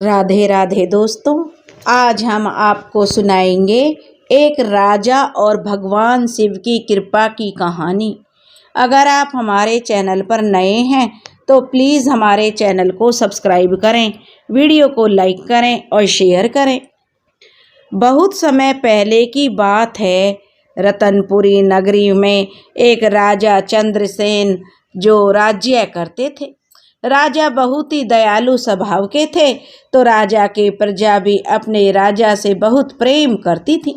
राधे राधे दोस्तों, आज हम आपको सुनाएंगे एक राजा और भगवान शिव की कृपा की कहानी। अगर आप हमारे चैनल पर नए हैं तो प्लीज़ हमारे चैनल को सब्सक्राइब करें, वीडियो को लाइक करें और शेयर करें। बहुत समय पहले की बात है। रतनपुरी नगरी में एक राजा चंद्रसेन जो राज्य करते थे। राजा बहुत ही दयालु स्वभाव के थे, तो राजा के प्रजा भी अपने राजा से बहुत प्रेम करती थी।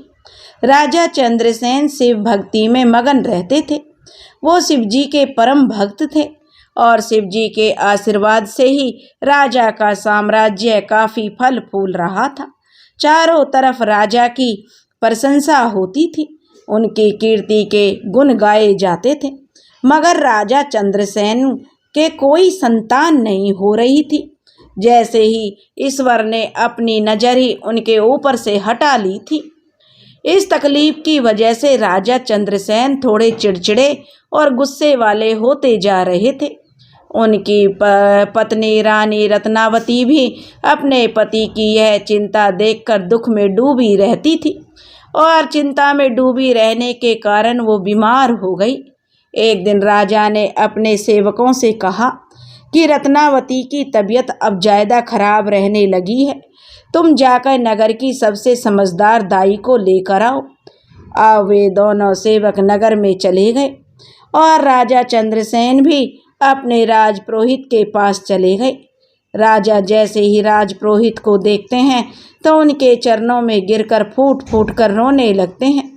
राजा चंद्रसेन शिव भक्ति में मगन रहते थे। वो शिव जी के परम भक्त थे और शिव जी के आशीर्वाद से ही राजा का साम्राज्य काफी फल फूल रहा था। चारों तरफ राजा की प्रशंसा होती थी, उनकी कीर्ति के गुण गाए जाते थे। मगर राजा चंद्रसेन के कोई संतान नहीं हो रही थी। जैसे ही ईश्वर ने अपनी नजर ही उनके ऊपर से हटा ली थी। इस तकलीफ की वजह से राजा चंद्रसेन थोड़े चिड़चिड़े और गुस्से वाले होते जा रहे थे। उनकी पत्नी रानी रत्नावती भी अपने पति की यह चिंता देखकर दुख में डूबी रहती थी और चिंता में डूबी रहने के कारण वो बीमार हो गई। एक दिन राजा ने अपने सेवकों से कहा कि रत्नावती की तबीयत अब ज़्यादा खराब रहने लगी है, तुम जाकर नगर की सबसे समझदार दाई को लेकर आओ। अब वे दोनों सेवक नगर में चले गए और राजा चंद्रसेन भी अपने राजपुरोहित के पास चले गए। राजा जैसे ही राजपुरोहित को देखते हैं तो उनके चरणों में गिरकर फूट फूट कर रोने लगते हैं।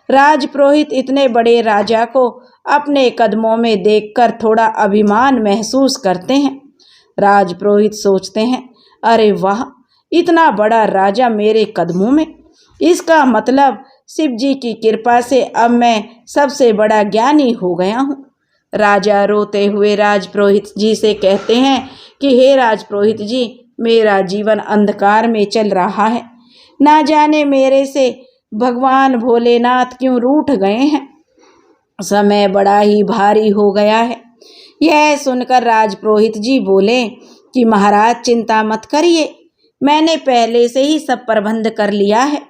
राजपुरोहित इतने बड़े राजा को अपने कदमों में देखकर थोड़ा अभिमान महसूस करते हैं। राजपुरोहित सोचते हैं, अरे वाह, इतना बड़ा राजा मेरे कदमों में, इसका मतलब शिव जी की कृपा से अब मैं सबसे बड़ा ज्ञानी हो गया हूँ। राजा रोते हुए राजपुरोहित जी से कहते हैं कि हे राजपुरोहित जी, मेरा जीवन अंधकार में चल रहा है। ना जाने मेरे से भगवान भोलेनाथ क्यों रूठ गए हैं। समय बड़ा ही भारी हो गया है। यह सुनकर राजपुरोहित जी बोले कि महाराज चिंता मत करिए, मैंने पहले से ही सब प्रबंध कर लिया है।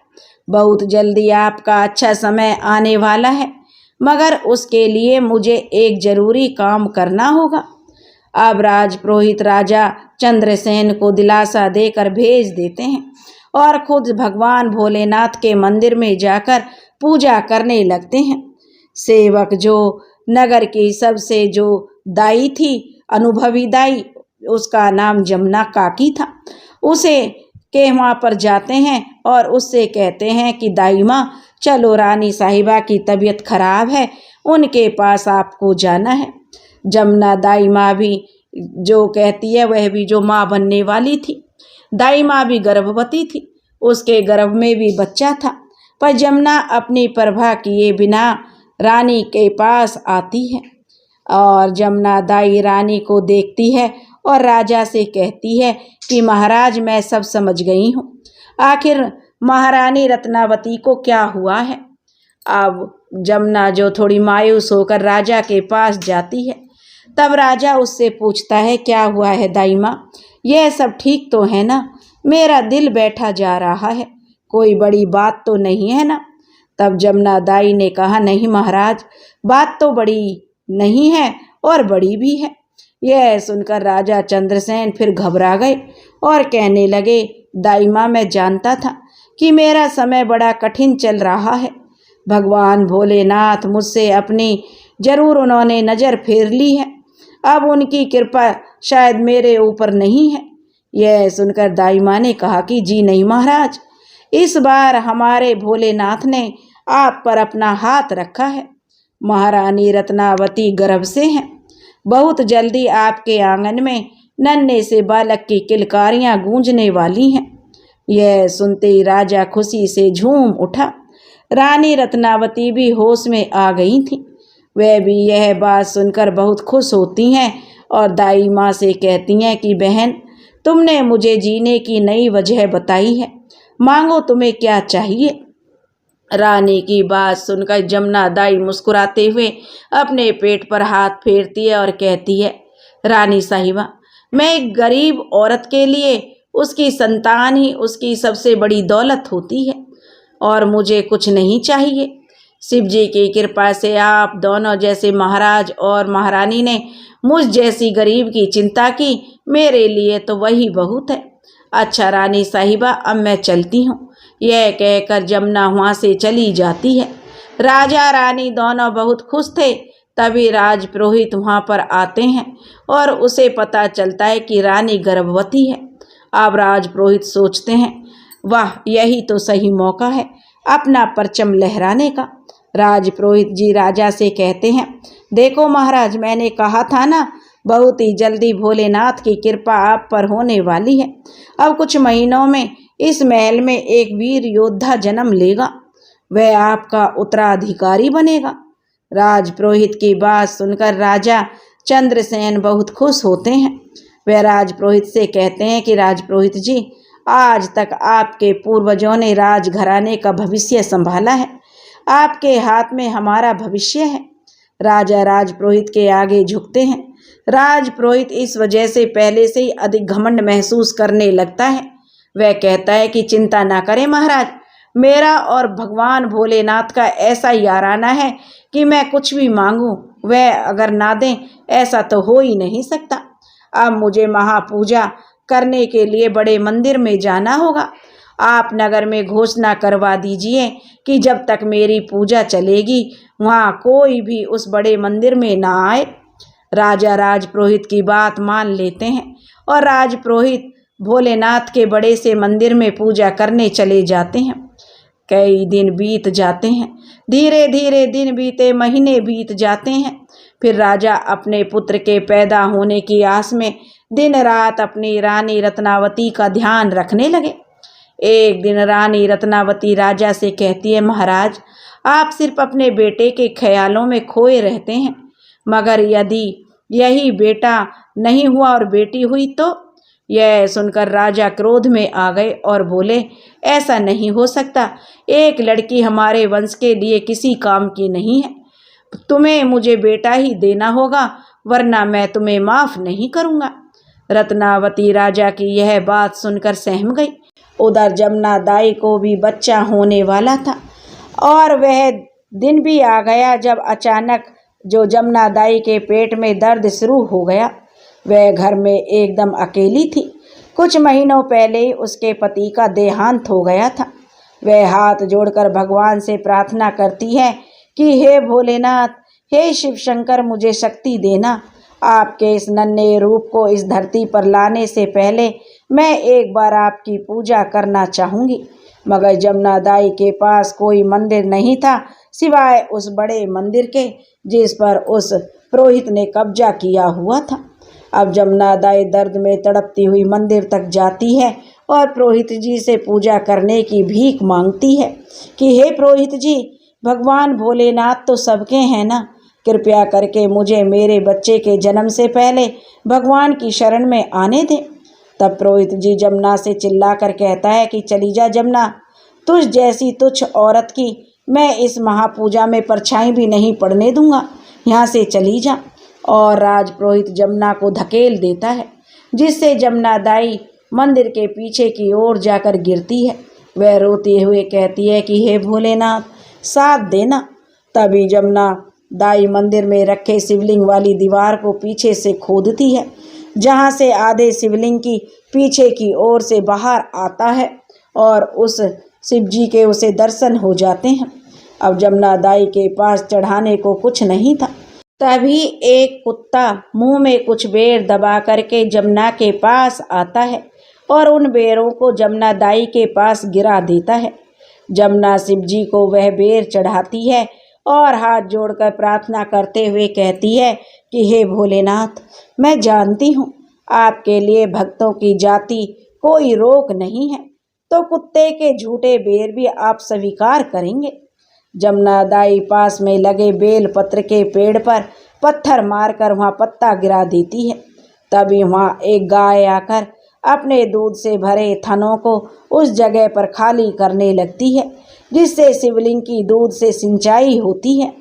बहुत जल्दी आपका अच्छा समय आने वाला है, मगर उसके लिए मुझे एक जरूरी काम करना होगा। अब राजपुरोहित राजा चंद्रसेन को दिलासा देकर भेज देते हैं और खुद भगवान भोलेनाथ के मंदिर में जाकर पूजा करने लगते हैं। सेवक जो नगर की सबसे जो दाई थी, अनुभवी दाई, उसका नाम जमुना काकी था, उसे के वहाँ पर जाते हैं और उससे कहते हैं कि दाई माँ चलो, रानी साहिबा की तबीयत खराब है, उनके पास आपको जाना है। जमुना दाई माँ भी जो कहती है वह भी जो माँ बनने वाली थी। दाई माँ भी गर्भवती थी, उसके गर्भ में भी बच्चा था, पर जमुना अपनी परवाह किए बिना रानी के पास आती है और जमुना दाई रानी को देखती है और राजा से कहती है कि महाराज मैं सब समझ गई हूँ, आखिर महारानी रत्नावती को क्या हुआ है। अब जमुना जो थोड़ी मायूस होकर राजा के पास जाती है, तब राजा उससे पूछता है क्या हुआ है दाई माँ, यह सब ठीक तो है ना, मेरा दिल बैठा जा रहा है, कोई बड़ी बात तो नहीं है ना। तब जमुना दाई ने कहा नहीं महाराज, बात तो बड़ी नहीं है और बड़ी भी है। यह सुनकर राजा चंद्रसेन फिर घबरा गए और कहने लगे दाई माँ मैं जानता था कि मेरा समय बड़ा कठिन चल रहा है। भगवान भोलेनाथ मुझसे अपनी जरूर उन्होंने नज़र फेर ली है, अब उनकी कृपा शायद मेरे ऊपर नहीं है। यह सुनकर दाई माँ ने कहा कि जी नहीं महाराज, इस बार हमारे भोलेनाथ ने आप पर अपना हाथ रखा है। महारानी रत्नावती गर्भ से हैं, बहुत जल्दी आपके आंगन में नन्हे से बालक की किलकारियां गूंजने वाली हैं। यह सुनते ही राजा खुशी से झूम उठा। रानी रत्नावती भी होश में आ गई थी। वह भी यह बात सुनकर बहुत खुश होती हैं और दाई माँ से कहती हैं कि बहन तुमने मुझे जीने की नई वजह बताई है, मांगो तुम्हें क्या चाहिए। रानी की बात सुनकर जमुना दाई मुस्कुराते हुए अपने पेट पर हाथ फेरती है और कहती है रानी साहिबा, मैं एक गरीब औरत के लिए उसकी संतान ही उसकी सबसे बड़ी दौलत होती है और मुझे कुछ नहीं चाहिए। शिव जी की कृपा से आप दोनों जैसे महाराज और महारानी ने मुझ जैसी गरीब की चिंता की, मेरे लिए तो वही बहुत है। अच्छा रानी साहिबा, अब मैं चलती हूँ। यह कहकर जमुना वहाँ से चली जाती है। राजा रानी दोनों बहुत खुश थे। तभी राजपुरोहित वहाँ पर आते हैं और उसे पता चलता है कि रानी गर्भवती है। अब राजपुरोहित सोचते हैं, वाह, यही तो सही मौका है अपना परचम लहराने का। राजपुरोहित जी राजा से कहते हैं, देखो महाराज, मैंने कहा था ना, बहुत ही जल्दी भोलेनाथ की कृपा आप पर होने वाली है। अब कुछ महीनों में इस महल में एक वीर योद्धा जन्म लेगा, वह आपका उत्तराधिकारी बनेगा। राजपुरोहित की बात सुनकर राजा चंद्रसेन बहुत खुश होते हैं। वह राजपुरोहित से कहते हैं कि राजपुरोहित जी, आज तक आपके पूर्वजों ने राजघराने का भविष्य संभाला है, आपके हाथ में हमारा भविष्य है। राजा राजपुरोहित के आगे झुकते हैं। राजपुरोहित इस वजह से पहले से ही अधिक घमंड महसूस करने लगता है। वह कहता है कि चिंता ना करें महाराज, मेरा और भगवान भोलेनाथ का ऐसा याराना है कि मैं कुछ भी मांगूं वह अगर ना दें, ऐसा तो हो ही नहीं सकता। अब मुझे महापूजा करने के लिए बड़े मंदिर में जाना होगा। आप नगर में घोषणा करवा दीजिए कि जब तक मेरी पूजा चलेगी वहाँ कोई भी उस बड़े मंदिर में ना आए। राजा राजपुरोहित की बात मान लेते हैं और राजपुरोहित भोलेनाथ के बड़े से मंदिर में पूजा करने चले जाते हैं। कई दिन बीत जाते हैं, धीरे धीरे दिन बीते, महीने बीत जाते हैं। फिर राजा अपने पुत्र के पैदा होने की आस में दिन रात अपनी रानी रत्नावती का ध्यान रखने लगे। एक दिन रानी रत्नावती राजा से कहती है, महाराज, आप सिर्फ अपने बेटे के ख्यालों में खोए रहते हैं, मगर यदि यही बेटा नहीं हुआ और बेटी हुई तो? यह सुनकर राजा क्रोध में आ गए और बोले, ऐसा नहीं हो सकता, एक लड़की हमारे वंश के लिए किसी काम की नहीं है। तुम्हें मुझे बेटा ही देना होगा, वरना मैं तुम्हें माफ़ नहीं करूँगा। रत्नावती राजा की यह बात सुनकर सहम गई। उधर जमुना दाई को भी बच्चा होने वाला था और वह दिन भी आ गया जब अचानक जो जमुना दाई के पेट में दर्द शुरू हो गया। वह घर में एकदम अकेली थी। कुछ महीनों पहले ही उसके पति का देहांत हो गया था। वह हाथ जोड़कर भगवान से प्रार्थना करती है कि हे भोलेनाथ, हे शिव शंकर, मुझे शक्ति देना। आपके इस नन्हे रूप को इस धरती पर लाने से पहले मैं एक बार आपकी पूजा करना चाहूँगी। मगर जमुना दाई के पास कोई मंदिर नहीं था सिवाय उस बड़े मंदिर के जिस पर उस पुरोहित ने कब्जा किया हुआ था। अब जमुना दाई दर्द में तड़पती हुई मंदिर तक जाती है और पुरोहित जी से पूजा करने की भीख मांगती है कि हे पुरोहित जी, भगवान भोलेनाथ तो सबके हैं ना, कृपया करके मुझे मेरे बच्चे के जन्म से पहले भगवान की शरण में आने दें। तब पुरोहित जी जमुना से चिल्लाकर कहता है कि चली जा जमुना, तुझ जैसी तुच्छ औरत की मैं इस महापूजा में परछाई भी नहीं पड़ने दूंगा, यहाँ से चली जा। और राजपुरोहित जमुना को धकेल देता है, जिससे जमुना दाई मंदिर के पीछे की ओर जाकर गिरती है। वह रोते हुए कहती है कि हे भोलेनाथ, साथ देना। तभी जमुना दाई मंदिर में रखे शिवलिंग वाली दीवार को पीछे से खोदती है, जहाँ से आधे शिवलिंग की पीछे की ओर से बाहर आता है और उस शिव जी के उसे दर्शन हो जाते हैं। अब जमुना दाई के पास चढ़ाने को कुछ नहीं था। तभी एक कुत्ता मुंह में कुछ बेर दबा करके जमुना के पास आता है और उन बेरों को जमुना दाई के पास गिरा देता है। जमुना शिव जी को वह बेर चढ़ाती है और हाथ जोड़कर प्रार्थना करते हुए कहती है कि हे भोलेनाथ, मैं जानती हूँ आपके लिए भक्तों की जाति कोई रोक नहीं है, तो कुत्ते के झूठे बेर भी आप स्वीकार करेंगे। जमुना दाई पास में लगे बेल पत्र के पेड़ पर पत्थर मारकर वहाँ पत्ता गिरा देती है। तभी वहाँ एक गाय आकर अपने दूध से भरे थनों को उस जगह पर खाली करने लगती है, जिससे शिवलिंग की दूध से सिंचाई होती है।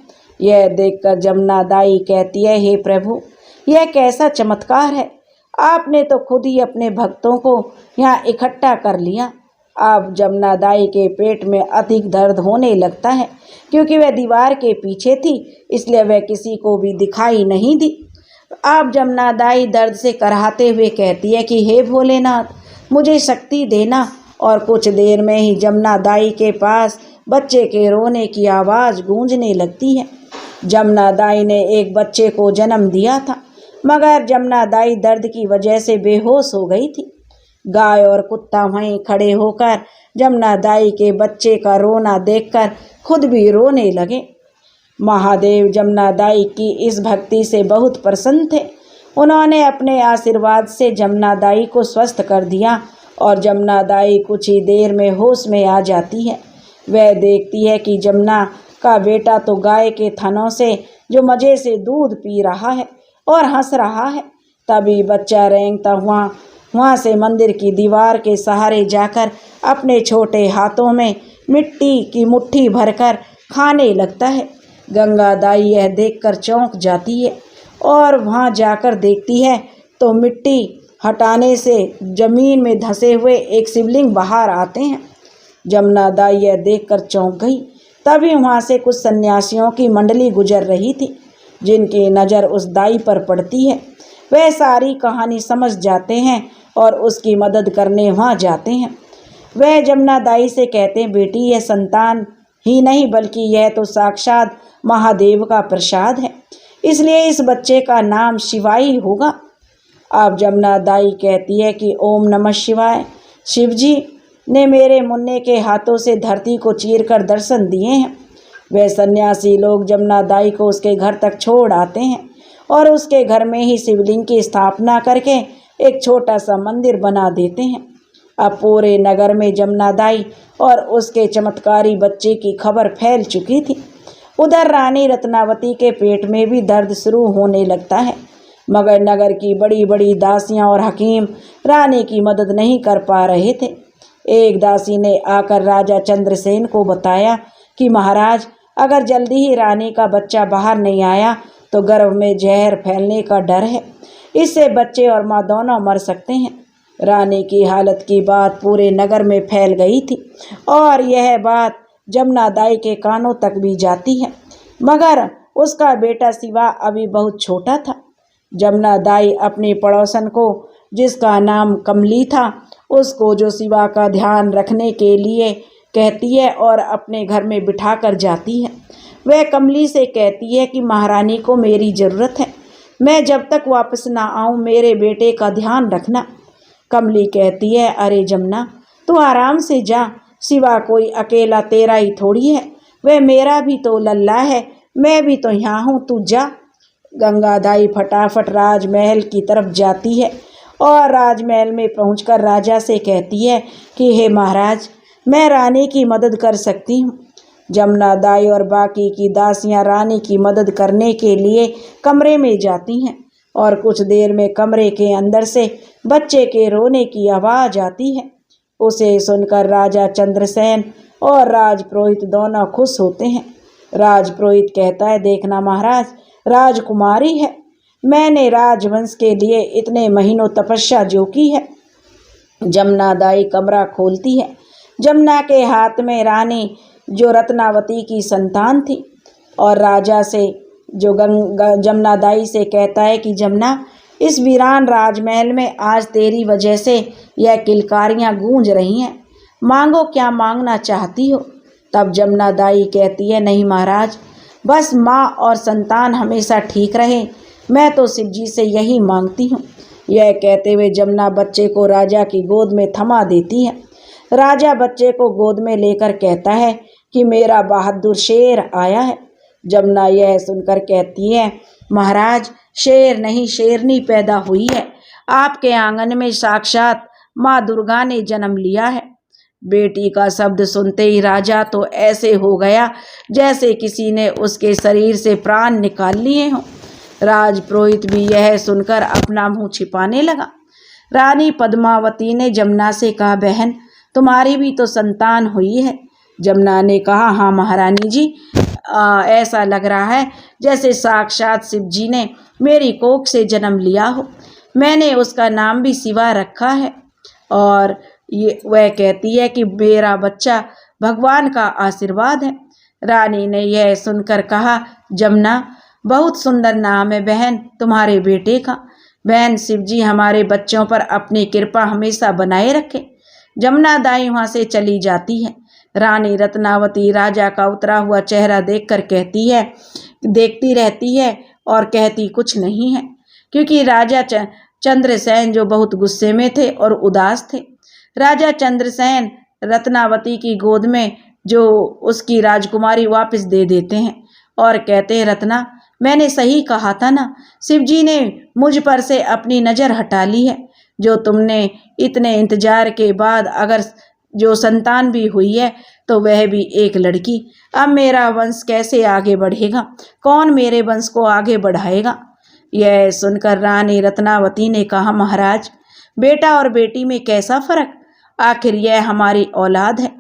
यह देखकर जमुना दाई कहती है, हे प्रभु, यह कैसा चमत्कार है, आपने तो खुद ही अपने भक्तों को यहाँ इकट्ठा कर लिया। अब जमुना दाई के पेट में अधिक दर्द होने लगता है, क्योंकि वह दीवार के पीछे थी, इसलिए वह किसी को भी दिखाई नहीं दी। अब जमुना दाई दर्द से कराहते हुए कहती है कि हे भोलेनाथ, मुझे शक्ति देना। और कुछ देर में ही जमुना दाई के पास बच्चे के रोने की आवाज़ गूंजने लगती है। जमुना दाई ने एक बच्चे को जन्म दिया था, मगर जमुना दाई दर्द की वजह से बेहोश हो गई थी। गाय और कुत्ता वहीं खड़े होकर जमुना दाई के बच्चे का रोना देखकर खुद भी रोने लगे। महादेव जमुना दाई की इस भक्ति से बहुत प्रसन्न थे। उन्होंने अपने आशीर्वाद से जमुना दाई को स्वस्थ कर दिया और जमुना दाई कुछ ही देर में होश में आ जाती है। वह देखती है कि जमुना का बेटा तो गाय के थनों से जो मज़े से दूध पी रहा है और हंस रहा है। तभी बच्चा रेंगता हुआ वहाँ से मंदिर की दीवार के सहारे जाकर अपने छोटे हाथों में मिट्टी की मुट्ठी भरकर खाने लगता है। गंगा दाई यह देखकर चौंक जाती है और वहाँ जाकर देखती है तो मिट्टी हटाने से जमीन में धंसे हुए एक शिवलिंग बाहर आते हैं। जमुना दाई यह देखकर चौंक गई। तभी वहाँ से कुछ सन्यासियों की मंडली गुजर रही थी, जिनकी नज़र उस दाई पर पड़ती है। वह सारी कहानी समझ जाते हैं और उसकी मदद करने वहाँ जाते हैं। वह जमुना दाई से कहते हैं, बेटी, यह संतान ही नहीं बल्कि यह तो साक्षात महादेव का प्रसाद है, इसलिए इस बच्चे का नाम शिवाई होगा। अब जमुना दाई कहती है कि ओम नमः शिवाय। शिवजी ने मेरे मुन्ने के हाथों से धरती को चीरकर दर्शन दिए हैं। वे सन्यासी लोग जमुना दाई को उसके घर तक छोड़ आते हैं और उसके घर में ही शिवलिंग की स्थापना करके एक छोटा सा मंदिर बना देते हैं। अब पूरे नगर में जमुना दाई और उसके चमत्कारी बच्चे की खबर फैल चुकी थी। उधर रानी रत्नावती के पेट में भी दर्द शुरू होने लगता है, मगर नगर की बड़ी बड़ी दासियां और हकीम रानी की मदद नहीं कर पा रहे थे। एक दासी ने आकर राजा चंद्रसेन को बताया कि महाराज, अगर जल्दी ही रानी का बच्चा बाहर नहीं आया तो गर्भ में जहर फैलने का डर है, इससे बच्चे और माँ दोनों मर सकते हैं। रानी की हालत की बात पूरे नगर में फैल गई थी और यह बात जमुना दाई के कानों तक भी जाती है, मगर उसका बेटा शिवा अभी बहुत छोटा था। जमुना दाई अपनी पड़ोसन को, जिसका नाम कमली था, उसको जो शिवा का ध्यान रखने के लिए कहती है और अपने घर में बिठा कर जाती है। वह कमली से कहती है कि महारानी को मेरी ज़रूरत है, मैं जब तक वापस ना आऊँ मेरे बेटे का ध्यान रखना। कमली कहती है, अरे जमुना, तू आराम से जा, शिवा कोई अकेला तेरा ही थोड़ी है, वह मेरा भी तो लल्ला है, मैं भी तो यहाँ हूँ, तू जा। गंगा दाई फटाफट राजमहल की तरफ जाती है और राजमहल में पहुंचकर राजा से कहती है कि हे महाराज, मैं रानी की मदद कर सकती हूँ। जमुना दाई और बाकी की दासियाँ रानी की मदद करने के लिए कमरे में जाती हैं और कुछ देर में कमरे के अंदर से बच्चे के रोने की आवाज़ आती है। उसे सुनकर राजा चंद्रसेन और राजपुरोहित दोनों खुश होते हैं। राजपुरोहित कहता है, देखना महाराज, राजकुमारी है, मैंने राजवंश के लिए इतने महीनों तपस्या जो की है। जमुना दाई कमरा खोलती है। जमुना के हाथ में रानी जो रत्नावती की संतान थी और राजा से जो जमुना दाई से कहता है कि जमुना, इस वीरान राजमहल में आज तेरी वजह से यह किलकारियाँ गूंज रही हैं, मांगो क्या मांगना चाहती हो। तब जमुना दाई कहती है, नहीं महाराज, बस माँ और संतान हमेशा ठीक रहे, मैं तो शिव जी से यही मांगती हूँ। यह कहते हुए जमुना बच्चे को राजा की गोद में थमा देती है। राजा बच्चे को गोद में लेकर कहता है कि मेरा बहादुर शेर आया है। जमुना यह सुनकर कहती है, महाराज, शेर नहीं शेरनी पैदा हुई है, आपके आंगन में साक्षात माँ दुर्गा ने जन्म लिया है। बेटी का शब्द सुनते ही राजा तो ऐसे हो गया जैसे किसी ने उसके शरीर से प्राण निकाल लिए हों। राजपुरोहित भी यह सुनकर अपना मुंह छिपाने लगा। रानी पद्मावती ने जमुना से कहा, बहन, तुम्हारी भी तो संतान हुई है। जमुना ने कहा, हाँ महारानी जी, ऐसा लग रहा है जैसे साक्षात शिव जी ने मेरी कोख से जन्म लिया हो। मैंने उसका नाम भी शिवा रखा है। और ये वह कहती है कि मेरा बच्चा भगवान का आशीर्वाद है। रानी ने यह सुनकर कहा, जमुना, बहुत सुंदर नाम है बहन तुम्हारे बेटे का। बहन, शिवजी हमारे बच्चों पर अपनी कृपा हमेशा बनाए रखे। जमुना दाई वहां से चली जाती है। रानी रत्नावती राजा का उतरा हुआ चेहरा देखकर देखती रहती है और कहती कुछ नहीं है, क्योंकि राजा चंद्रसेन जो बहुत गुस्से में थे और उदास थे। राजा चंद्रसेन रत्नावती की गोद में जो उसकी राजकुमारी वापस दे देते हैं और कहते हैं, रत्ना, मैंने सही कहा था ना, शिवजी ने मुझ पर से अपनी नज़र हटा ली है। जो तुमने इतने इंतजार के बाद अगर जो संतान भी हुई है तो वह भी एक लड़की। अब मेरा वंश कैसे आगे बढ़ेगा? कौन मेरे वंश को आगे बढ़ाएगा? यह सुनकर रानी रत्नावती ने कहा, महाराज, बेटा और बेटी में कैसा फर्क? आखिर यह हमारी औलाद है।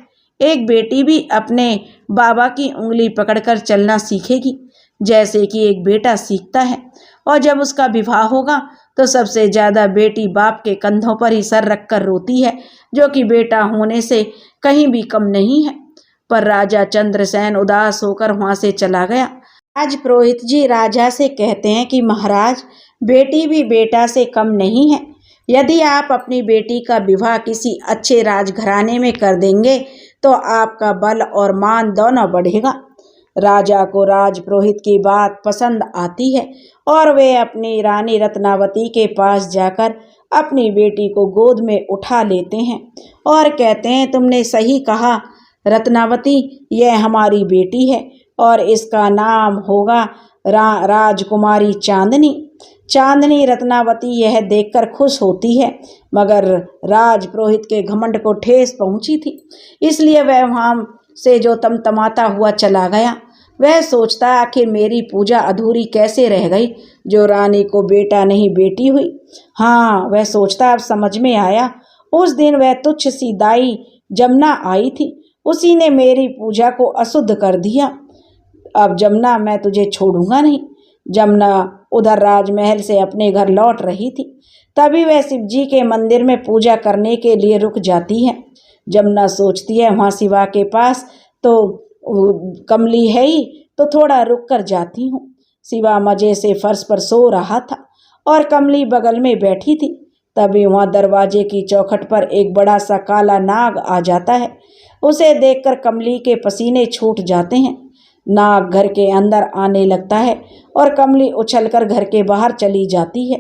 एक बेटी भी अपने बाबा की उंगली पकड़कर चलना सीखेगी जैसे कि एक बेटा सीखता है, और जब उसका विवाह होगा तो सबसे ज़्यादा बेटी बाप के कंधों पर ही सर रखकर रोती है, जो कि बेटा होने से कहीं भी कम नहीं है। पर राजा चंद्रसेन उदास होकर वहाँ से चला गया। आज पुरोहित जी राजा से कहते हैं कि महाराज, बेटी भी बेटा से कम नहीं है। यदि आप अपनी बेटी का विवाह किसी अच्छे राजघराने में कर देंगे तो आपका बल और मान दोनों बढ़ेगा। राजा को राजपुरोहित की बात पसंद आती है और वे अपनी रानी रत्नावती के पास जाकर अपनी बेटी को गोद में उठा लेते हैं और कहते हैं, तुमने सही कहा रत्नावती, यह हमारी बेटी है और इसका नाम होगा राजकुमारी चांदनी। चांदनी रत्नावती यह देखकर खुश होती है, मगर राजपुरोहित के घमंड को ठेस पहुंची थी, इसलिए वह वहां से जो तमतमाता हुआ चला गया। वह सोचता, आखिर मेरी पूजा अधूरी कैसे रह गई जो रानी को बेटा नहीं बेटी हुई। हाँ, वह सोचता, अब समझ में आया। उस दिन वह तुच्छ सी दाई जमुना आई थी, उसी ने मेरी पूजा को अशुद्ध कर दिया। अब जमुना, मैं तुझे छोड़ूंगा नहीं। जमुना उधर राजमहल से अपने घर लौट रही थी, तभी वह शिवजी के मंदिर में पूजा करने के लिए रुक जाती है। जमुना सोचती है, वहाँ शिवा के पास तो कमली है ही, तो थोड़ा रुक कर जाती हूँ। शिवा मजे से फर्श पर सो रहा था और कमली बगल में बैठी थी। तभी वहाँ दरवाजे की चौखट पर एक बड़ा सा काला नाग आ जाता है। उसे देखकर कमली के पसीने छूट जाते हैं। नाग घर के अंदर आने लगता है और कमली उछलकर घर के बाहर चली जाती है।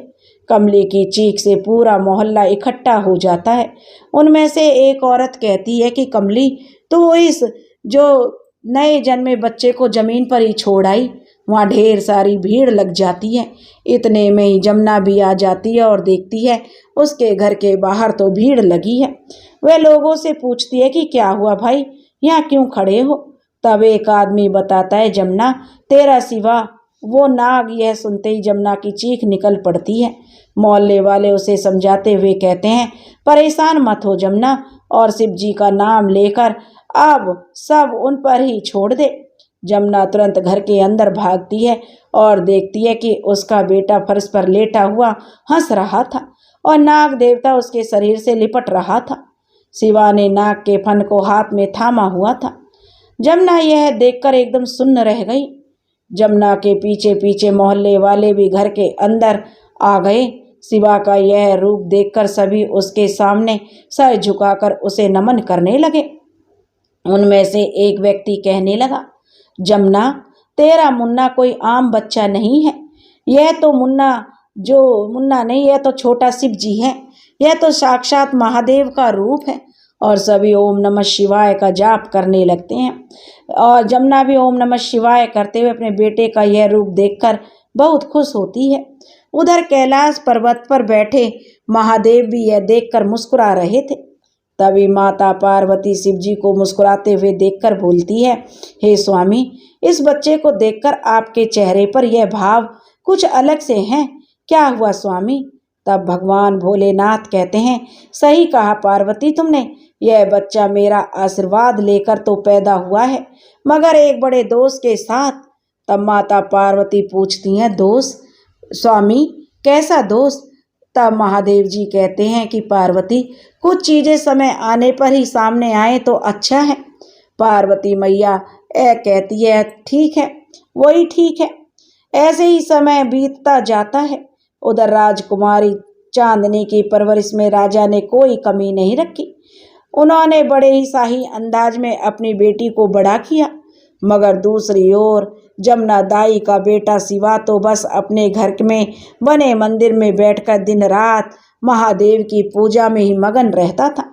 कमली की चीख से पूरा मोहल्ला इकट्ठा हो जाता है। उनमें से एक औरत कहती है कि कमली, तो इस जो नए जन्मे बच्चे को जमीन पर ही छोड़ आई। वहाँ ढेर सारी भीड़ लग जाती है। इतने में ही जमुना भी आ जाती है और देखती है उसके घर के बाहर तो भीड़ लगी है। वह लोगों से पूछती है कि क्या हुआ भाई, यहाँ क्यों खड़े हो? तब एक आदमी बताता है, जमुना, तेरा शिवा वो नाग। यह सुनते ही जमुना की चीख निकल पड़ती है। मोहल्ले वाले उसे समझाते हुए कहते हैं, परेशान मत हो जमुना, और शिव जी का नाम लेकर अब सब उन पर ही छोड़ दे। जमुना तुरंत घर के अंदर भागती है और देखती है कि उसका बेटा फर्श पर लेटा हुआ हंस रहा था और नाग देवता उसके शरीर से लिपट रहा था। शिवा ने नाग के फन को हाथ में थामा हुआ था। जमुना यह देखकर एकदम सुन्न रह गई। जमुना के पीछे पीछे मोहल्ले वाले भी घर के अंदर आ गए। शिवा का यह रूप देखकर सभी उसके सामने सर झुकाकर उसे नमन करने लगे। उनमें से एक व्यक्ति कहने लगा, जमुना, तेरा मुन्ना कोई आम बच्चा नहीं है। यह तो मुन्ना नहीं, यह तो छोटा शिव जी है। यह तो साक्षात महादेव का रूप है। और सभी ओम नमः शिवाय का जाप करने लगते हैं। और जमुना भी ओम नमः शिवाय करते हुए अपने बेटे का यह रूप देखकर बहुत खुश होती है। उधर कैलाश पर्वत पर बैठे महादेव भी यह देखकर मुस्कुरा रहे थे। तभी माता पार्वती शिव जी को मुस्कुराते हुए देखकर बोलती है, हे स्वामी, इस बच्चे को देखकर आपके चेहरे पर यह भाव कुछ अलग से हैं। क्या हुआ स्वामी? तब भगवान भोलेनाथ कहते हैं, सही कहा पार्वती तुमने। यह बच्चा मेरा आशीर्वाद लेकर तो पैदा हुआ है, मगर एक बड़े दोष के साथ। तब माता पार्वती पूछती हैं, दोष? स्वामी, कैसा दोष? तब महादेव जी कहते हैं कि पार्वती, कुछ चीजें समय आने पर ही सामने आए तो अच्छा है। पार्वती मैया कहती है, ठीक है, वही ठीक है। ऐसे ही समय बीतता जाता है। उधर राजकुमारी चांदनी की परवरिश में राजा ने कोई कमी नहीं रखी। उन्होंने बड़े ही शाही अंदाज में अपनी बेटी को बड़ा किया। मगर दूसरी ओर जमुना दाई का बेटा शिवा तो बस अपने घर में बने मंदिर में बैठकर दिन रात महादेव की पूजा में ही मगन रहता था।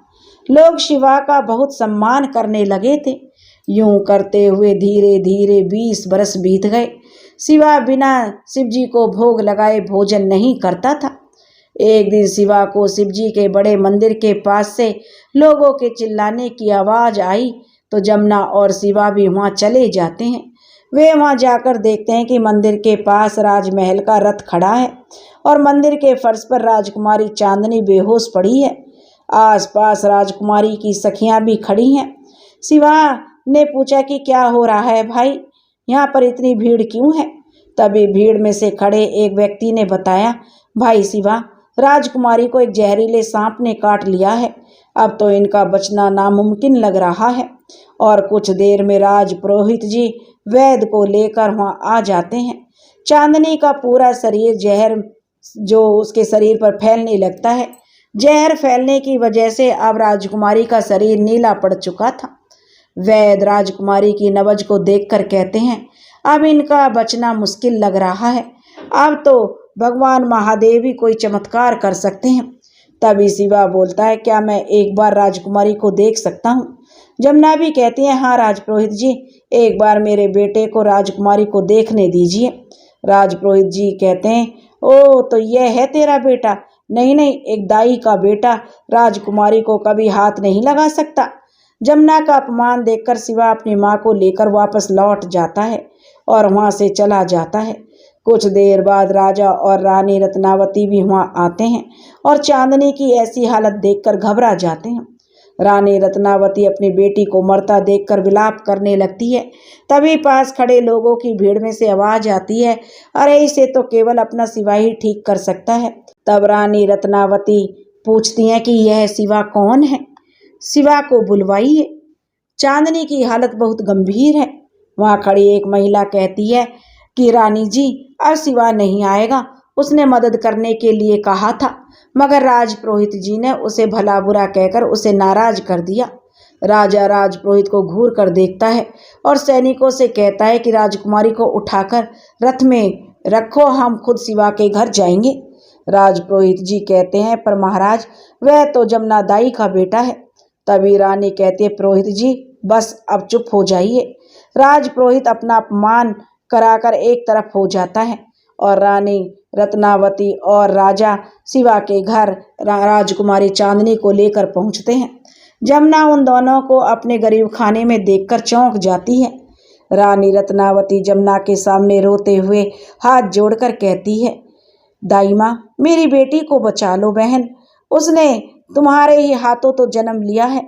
लोग शिवा का बहुत सम्मान करने लगे थे। यूं करते हुए धीरे धीरे 20 बरस बीत गए। शिवा बिना शिवजी को भोग लगाए भोजन नहीं करता था। एक दिन शिवा को शिवजी के बड़े मंदिर के पास से लोगों के चिल्लाने की आवाज आई तो जमुना और शिवा भी वहां चले जाते हैं। वे वहां जाकर देखते हैं कि मंदिर के पास राजमहल का रथ खड़ा है और मंदिर के फर्श पर राजकुमारी चांदनी बेहोश पड़ी है। आसपास राजकुमारी की सखियां भी खड़ी हैं। शिवा ने पूछा कि क्या हो रहा है भाई, यहाँ पर इतनी भीड़ क्यों है? तभी भीड़ में से खड़े एक व्यक्ति ने बताया, भाई शिवा, राजकुमारी को एक जहरीले सांप ने काट लिया है। अब तो इनका बचना नामुमकिन लग रहा है। और कुछ देर में राज पुरोहित जी वैद्य को लेकर वहां आ जाते हैं। चांदनी का पूरा शरीर जहर जो उसके शरीर पर फैलने लगता है। जहर फैलने की वजह से अब राजकुमारी का शरीर नीला पड़ चुका था। वैद्य राजकुमारी की नब्ज को देखकर कहते हैं, अब इनका बचना मुश्किल लग रहा है। अब तो भगवान महादेव ही कोई चमत्कार कर सकते हैं। तभी शिवा बोलता है, क्या मैं एक बार राजकुमारी को देख सकता हूँ? जमुना भी कहती है, हाँ राजपुरोहित जी, एक बार मेरे बेटे को राजकुमारी को देखने दीजिए। राजपुरोहित जी कहते हैं, ओ तो यह है तेरा बेटा? नहीं नहीं, एक दाई का बेटा राजकुमारी को कभी हाथ नहीं लगा सकता। जमुना का अपमान देखकर शिवा अपनी माँ को लेकर वापस लौट जाता है और वहां से चला जाता है। कुछ देर बाद राजा और रानी रत्नावती भी वहां आते हैं और चांदनी की ऐसी हालत देखकर घबरा जाते हैं। रानी रत्नावती अपनी बेटी को मरता देखकर विलाप करने लगती है। तभी पास खड़े लोगों की भीड़ में से आवाज आती है, अरे इसे तो केवल अपना शिवा ही ठीक कर सकता है। तब रानी रत्नावती पूछती हैं कि यह शिवा कौन है? शिवा को बुलवाइए। चांदनी की हालत बहुत गंभीर है। वहां खड़ी एक महिला कहती है कि रानी जी, अब शिवा नहीं आएगा। उसने मदद करने के लिए कहा था, मगर राजपुरोहित जी ने उसे भला बुरा कहकर उसे नाराज कर दिया। राजा राजपुरोहित को घूर कर देखता है और सैनिकों से कहता है कि राजकुमारी को उठाकर रथ में रखो, हम खुद शिवा के घर जाएंगे। राजपुरोहित जी कहते हैं, पर महाराज, वह तो जमुना दाई का बेटा है। तभी रानी कहती है, पुरोहित जी बस अब चुप हो जाइए। राजपुरोहित अपना अपमान कराकर एक तरफ हो जाता है और रानी रत्नावती और राजा शिवा के घर राजकुमारी चांदनी को लेकर पहुंचते हैं। जमुना उन दोनों को अपने गरीब खाने में देखकर चौंक जाती है। रानी रत्नावती जमुना के सामने रोते हुए हाथ जोड़कर कहती है, दाई माँ, मेरी बेटी को बचा लो बहन, उसने तुम्हारे ही हाथों तो जन्म लिया है।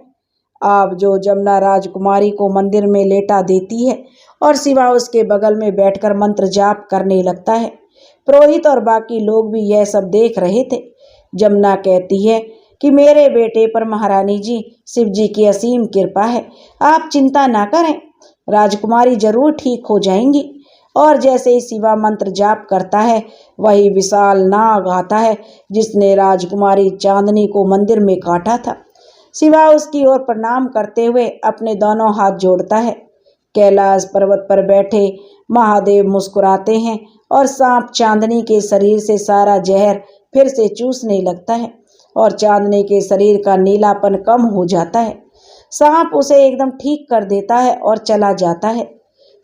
अब जो जमुना राजकुमारी को मंदिर में लेटा देती है और शिवा उसके बगल में बैठकर मंत्र जाप करने लगता है। पुरोहित और बाकी लोग भी यह सब देख रहे थे। जमुना कहती है कि मेरे बेटे पर महारानी जी शिव जी की असीम कृपा है, आप चिंता ना करें, राजकुमारी जरूर ठीक हो जाएंगी। और जैसे ही शिवा मंत्र जाप करता है, वही विशाल नाग आता है जिसने राजकुमारी चांदनी को मंदिर में काटा था। शिवा उसकी ओर प्रणाम करते हुए अपने दोनों हाथ जोड़ता है। कैलाश पर्वत पर बैठे महादेव मुस्कुराते हैं और सांप चांदनी के शरीर से सारा जहर फिर से चूसने लगता है और चांदनी के शरीर का नीलापन कम हो जाता है। सांप उसे एकदम ठीक कर देता है और चला जाता है।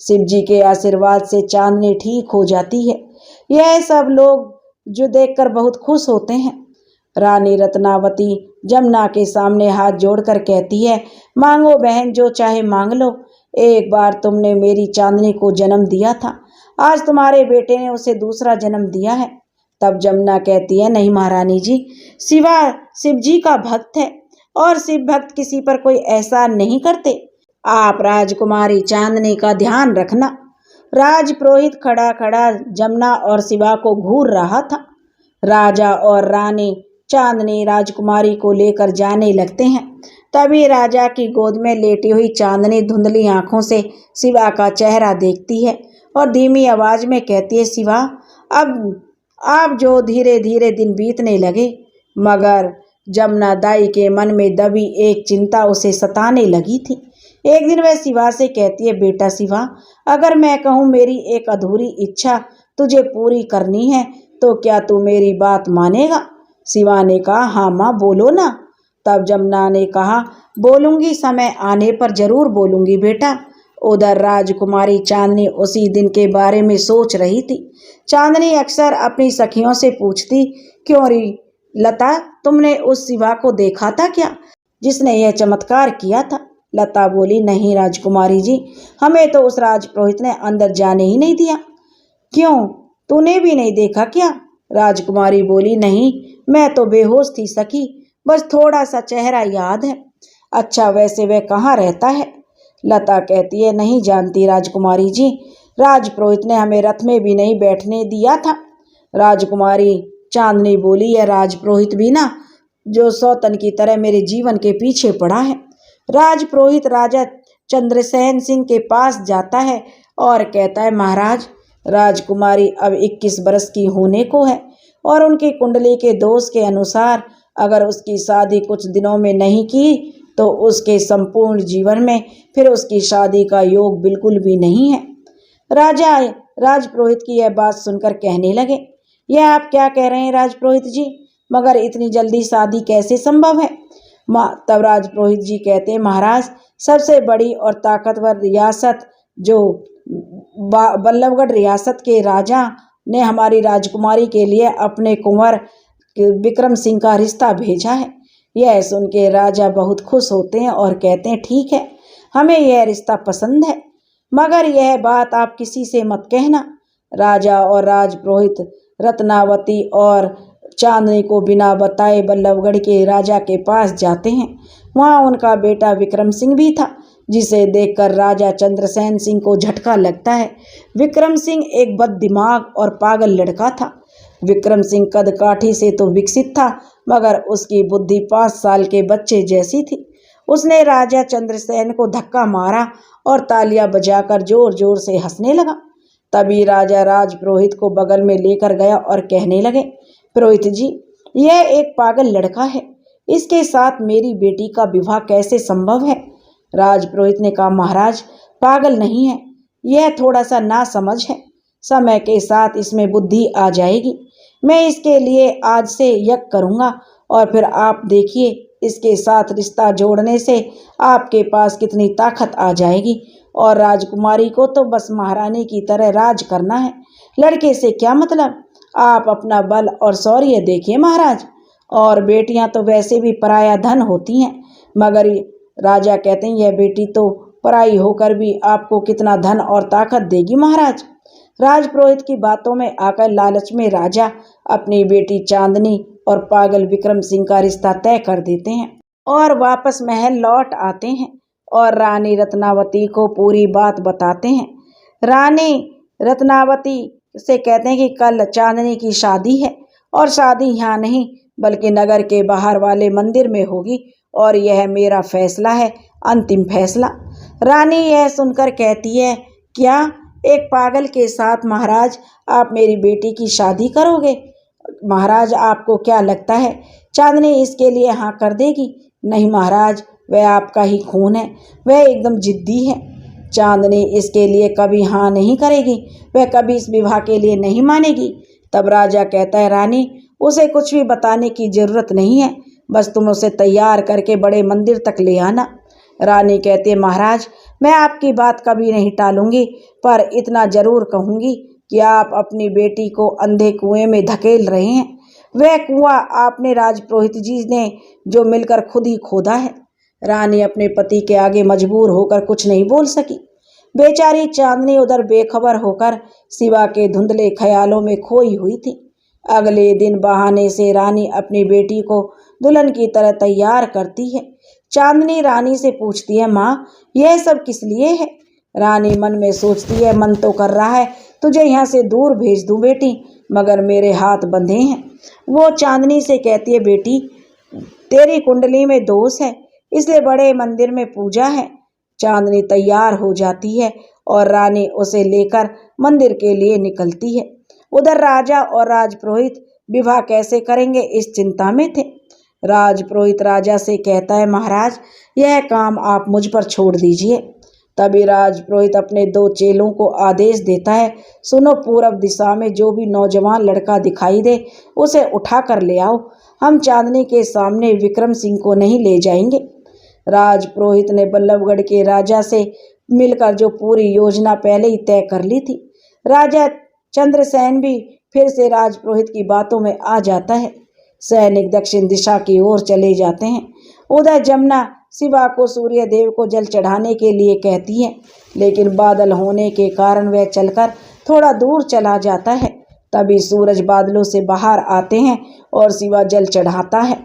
शिव जी के आशीर्वाद से चांदनी ठीक हो जाती है। यह सब लोग जो देखकर बहुत खुश होते हैं। रानी रत्नावती जमुना के सामने हाथ जोड़कर कहती है, मांगो बहन, जो चाहे मांग लो। एक बार तुमने मेरी चांदनी को जन्म दिया था, आज तुम्हारे बेटे ने उसे दूसरा जन्म दिया है। तब जमुना कहती है, नहीं महारानी जी, शिवा शिव जी का भक्त है और शिव भक्त किसी पर कोई एहसान नहीं करते। आप राजकुमारी चांदनी का ध्यान रखना। राजपुरोहित खड़ा खड़ा जमुना और शिवा को घूर रहा था। राजा और रानी चांदनी राजकुमारी को लेकर जाने लगते हैं। तभी राजा की गोद में लेटी हुई चांदनी धुंधली आंखों से शिवा का चेहरा देखती है और धीमी आवाज में कहती है, शिवा, अब जो धीरे धीरे दिन बीतने लगे, मगर जमुना दाई के मन में दबी एक चिंता उसे सताने लगी थी। एक दिन वह शिवा से कहती है, बेटा शिवा, अगर मैं कहूँ मेरी एक अधूरी इच्छा तुझे पूरी करनी है तो क्या तू मेरी बात मानेगा? शिवा ने कहा, हाँ माँ, बोलो ना। तब जमुना ने कहा, बोलूंगी, समय आने पर जरूर बोलूंगी बेटा। उधर राजकुमारी चांदनी उसी दिन के बारे में सोच रही थी। चांदनी अक्सर अपनी सखियों से पूछती, क्यों री लता, तुमने उस शिवा को देखा था क्या जिसने यह चमत्कार किया था? लता बोली, नहीं राजकुमारी जी, हमें तो उस राजपुरोहित ने अंदर जाने ही नहीं दिया। क्यों, तूने भी नहीं देखा क्या? राजकुमारी बोली, नहीं, मैं तो बेहोश थी सखी, बस थोड़ा सा चेहरा याद है। अच्छा, वैसे वह कहाँ रहता है? लता कहती है, नहीं जानती राजकुमारी जी, राजपुरोहित ने हमें रथ में भी नहीं बैठने दिया था। राजकुमारी चांदनी बोली, यह राजपुरोहित भी ना जो सौतन की तरह मेरे जीवन के पीछे पड़ा है। राजपुरोहित राजा चंद्रसेन सिंह के पास जाता है और कहता है, महाराज, राजकुमारी अब 21 बरस की होने को है और उनकी कुंडली के दोष के अनुसार अगर उसकी शादी कुछ दिनों में नहीं की तो उसके संपूर्ण जीवन में फिर उसकी शादी का योग बिल्कुल भी नहीं है। राजा राजपुरोहित की यह बात सुनकर कहने लगे, यह आप क्या कह रहे हैं राजपुरोहित जी, मगर इतनी जल्दी शादी कैसे संभव है? तब राजपुरोहित जी कहते हैं, महाराज, सबसे बड़ी और ताकतवर रियासत जो बल्लभगढ़ रियासत के राजा ने हमारी राजकुमारी के लिए अपने कुंवर विक्रम सिंह का रिश्ता भेजा है। यह सुन के राजा बहुत खुश होते हैं और कहते हैं, ठीक है, हमें यह रिश्ता पसंद है, मगर यह बात आप किसी से मत कहना। राजा और राजपुरोहित रत्नावती और चांदनी को बिना बताए बल्लभगढ़ के राजा के पास जाते हैं। वहाँ उनका बेटा विक्रम सिंह भी था, जिसे देखकर राजा चंद्रसेन सिंह को झटका लगता है। विक्रम सिंह एक बददिमाग और पागल लड़का था। विक्रम सिंह कद काठी से तो विकसित था, मगर उसकी बुद्धि 5 साल के बच्चे जैसी थी। उसने राजा चंद्रसेन को धक्का मारा और तालियां बजाकर जोर जोर से हंसने लगा। तभी राजा राजपुरोहित को बगल में लेकर गया और कहने लगे, पुरोहित जी, यह एक पागल लड़का है, इसके साथ मेरी बेटी का विवाह कैसे संभव है? राजपुरोहित ने कहा, महाराज, पागल नहीं है, यह थोड़ा सा नासमझ है, समय के साथ इसमें बुद्धि आ जाएगी। मैं इसके लिए आज से यज्ञ करूंगा और फिर आप देखिए इसके साथ रिश्ता जोड़ने से आपके पास कितनी ताकत आ जाएगी और राजकुमारी को तो बस महारानी की तरह राज करना है, लड़के से क्या मतलब। आप अपना बल और शौर्य देखिए महाराज, और बेटियां तो वैसे भी पराया धन होती हैं, मगर राजा कहते हैं यह बेटी तो पराई होकर भी आपको कितना धन और ताकत देगी महाराज। राजपुरोहित की बातों में आकर लालच में राजा अपनी बेटी चांदनी और पागल विक्रम सिंह का रिश्ता तय कर देते हैं और वापस महल लौट आते हैं और रानी रत्नावती को पूरी बात बताते हैं। रानी रत्नावती से कहते हैं कि कल चांदनी की शादी है और शादी यहाँ नहीं बल्कि नगर के बाहर वाले मंदिर में होगी और यह मेरा फैसला है, अंतिम फैसला। रानी यह सुनकर कहती है, क्या एक पागल के साथ महाराज आप मेरी बेटी की शादी करोगे? महाराज, आपको क्या लगता है चांदनी इसके लिए हाँ कर देगी? नहीं महाराज, वह आपका ही खून है, वह एकदम जिद्दी है। चांदनी इसके लिए कभी हाँ नहीं करेगी, वह कभी इस विवाह के लिए नहीं मानेगी। तब राजा कहता है, रानी, उसे कुछ भी बताने की जरूरत नहीं है, बस तुम उसे तैयार करके बड़े मंदिर तक ले आना। रानी कहती है, महाराज, मैं आपकी बात कभी नहीं टालूंगी, पर इतना जरूर कहूंगी कि आप अपनी बेटी को अंधे कुएं में धकेल रहे हैं। वह कुआं आपने राजपुरोहित जी ने जो मिलकर खुद ही खोदा है। रानी अपने पति के आगे मजबूर होकर कुछ नहीं बोल सकी। बेचारी चांदनी उधर बेखबर होकर शिवा के धुंधले ख्यालों में खोई हुई थी। अगले दिन बहाने से रानी अपनी बेटी को दुल्हन की तरह तैयार करती है। चांदनी रानी से पूछती है, माँ, यह सब किस लिए है? रानी मन में सोचती है, मन तो कर रहा है तुझे यहाँ से दूर भेज दूं बेटी, मगर मेरे हाथ बंधे हैं। वो चांदनी से कहती है, बेटी तेरी कुंडली में दोष है, इसलिए बड़े मंदिर में पूजा है। चांदनी तैयार हो जाती है और रानी उसे लेकर मंदिर के लिए निकलती है। उधर राजा और राजपुरोहित विवाह कैसे करेंगे इस चिंता में थे। राजपुरोहित राजा से कहता है, महाराज यह काम आप मुझ पर छोड़ दीजिए। तभी राजपुरोहित अपने 2 चेलों को आदेश देता है, सुनो, पूरब दिशा में जो भी नौजवान लड़का दिखाई दे उसे उठा कर ले आओ। हम चांदनी के सामने विक्रम सिंह को नहीं ले जाएंगे। राजपुरोहित ने बल्लभगढ़ के राजा से मिलकर जो पूरी योजना पहले ही तय कर ली थी। राजा चंद्रसेन भी फिर से राजपुरोहित की बातों में आ जाता है। सैनिक दक्षिण दिशा की ओर चले जाते हैं। उधर जमुना शिवा को सूर्य देव को जल चढ़ाने के लिए कहती है, लेकिन बादल होने के कारण वह चलकर थोड़ा दूर चला जाता है। तभी सूरज बादलों से बाहर आते हैं और शिवा जल चढ़ाता है।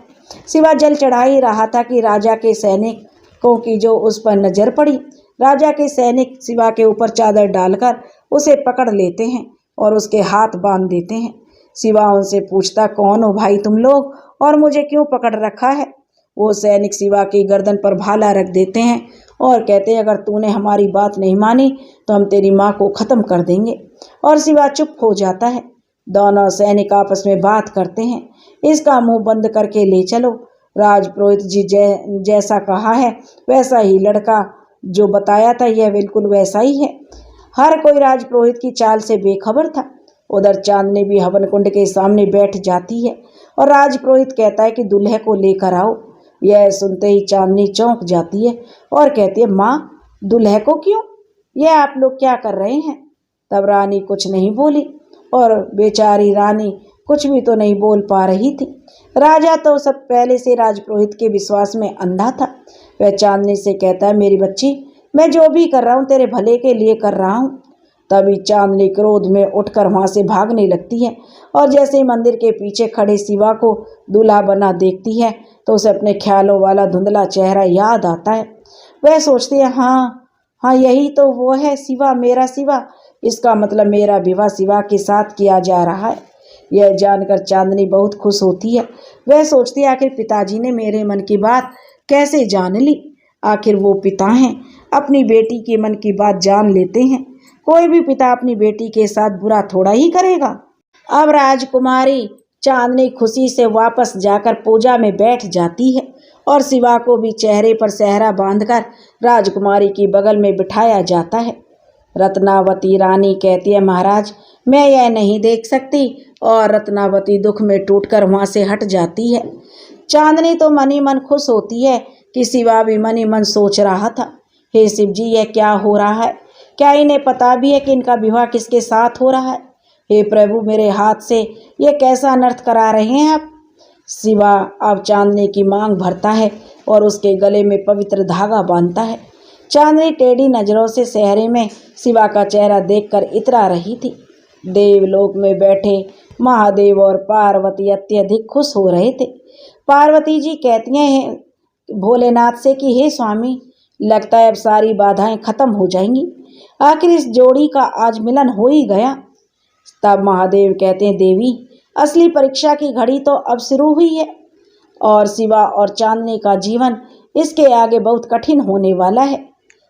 शिवा जल चढ़ा ही रहा था कि राजा के सैनिकों की जो उस पर नजर पड़ी। राजा के सैनिक शिवा के ऊपर चादर डालकर उसे पकड़ लेते हैं और उसके हाथ बांध देते हैं। शिवा उनसे पूछता, कौन हो भाई तुम लोग और मुझे क्यों पकड़ रखा है? वो सैनिक शिवा की गर्दन पर भाला रख देते हैं और कहते हैं, अगर तूने हमारी बात नहीं मानी तो हम तेरी माँ को खत्म कर देंगे। और शिवा चुप हो जाता है। दोनों सैनिक आपस में बात करते हैं, इसका मुंह बंद करके ले चलो। राजपुरोहित जी जैसा कहा है वैसा ही, लड़का जो बताया था यह बिल्कुल वैसा ही है। हर कोई राजपुरोहित की चाल से बेखबर था। उधर चांदनी भी हवन कुंड के सामने बैठ जाती है और राजपुरोहित कहता है कि दूल्हे को लेकर आओ। यह सुनते ही चांदनी चौंक जाती है और कहती है, माँ दूल्हे को क्यों? यह आप लोग क्या कर रहे हैं? तब रानी कुछ नहीं बोली और बेचारी रानी कुछ भी तो नहीं बोल पा रही थी। राजा तो सब पहले से राजपुरोहित के विश्वास में अंधा था। वह चांदनी से कहता है, मेरी बच्ची मैं जो भी कर रहा हूँ तेरे भले के लिए कर रहा हूँ। तभी चांदनी क्रोध में उठकर वहां से भागने लगती है और जैसे ही मंदिर के पीछे खड़े शिवा को दूल्हा बना देखती है तो उसे अपने ख्यालों वाला धुंधला चेहरा याद आता है। वह सोचती है, हाँ यही तो वो है शिवा, मेरा शिवा। इसका मतलब मेरा विवाह शिवा के साथ किया जा रहा है। यह जानकर चांदनी बहुत खुश होती है। वह सोचती है, आखिर पिताजी ने मेरे मन की बात कैसे जान ली? आखिर वो पिता हैं, अपनी बेटी के मन की बात जान लेते हैं। कोई भी पिता अपनी बेटी के साथ बुरा थोड़ा ही करेगा। अब राजकुमारी चांदनी खुशी से वापस जाकर पूजा में बैठ जाती है और शिवा को भी चेहरे पर सेहरा बांधकर राजकुमारी की बगल में बिठाया जाता है। रत्नावती रानी कहती है, महाराज मैं यह नहीं देख सकती, और रत्नावती दुख में टूटकर वहां से हट जाती है। चांदनी तो मन ही मन खुश होती है कि शिवा भी मन ही मन सोच रहा था, हे शिव जी यह क्या हो रहा है? क्या इन्हें पता भी है कि इनका विवाह किसके साथ हो रहा है? हे प्रभु मेरे हाथ से ये कैसा अनर्थ करा रहे हैं आप? शिवा अब चांदनी की मांग भरता है और उसके गले में पवित्र धागा बांधता है। चांदनी टेढ़ी नजरों से सेहरे में शिवा का चेहरा देखकर इतरा रही थी। देवलोक में बैठे महादेव और पार्वती अत्यधिक खुश हो रहे थे। पार्वती जी कहती हैं भोलेनाथ से कि हे स्वामी, लगता है अब सारी बाधाएं खत्म हो जाएंगी। आखिर इस जोड़ी का आज मिलन हो ही गया। तब महादेव कहते हैं, देवी असली परीक्षा की घड़ी तो अब शुरू हुई है और शिवा और चांदनी का जीवन इसके आगे बहुत कठिन होने वाला है।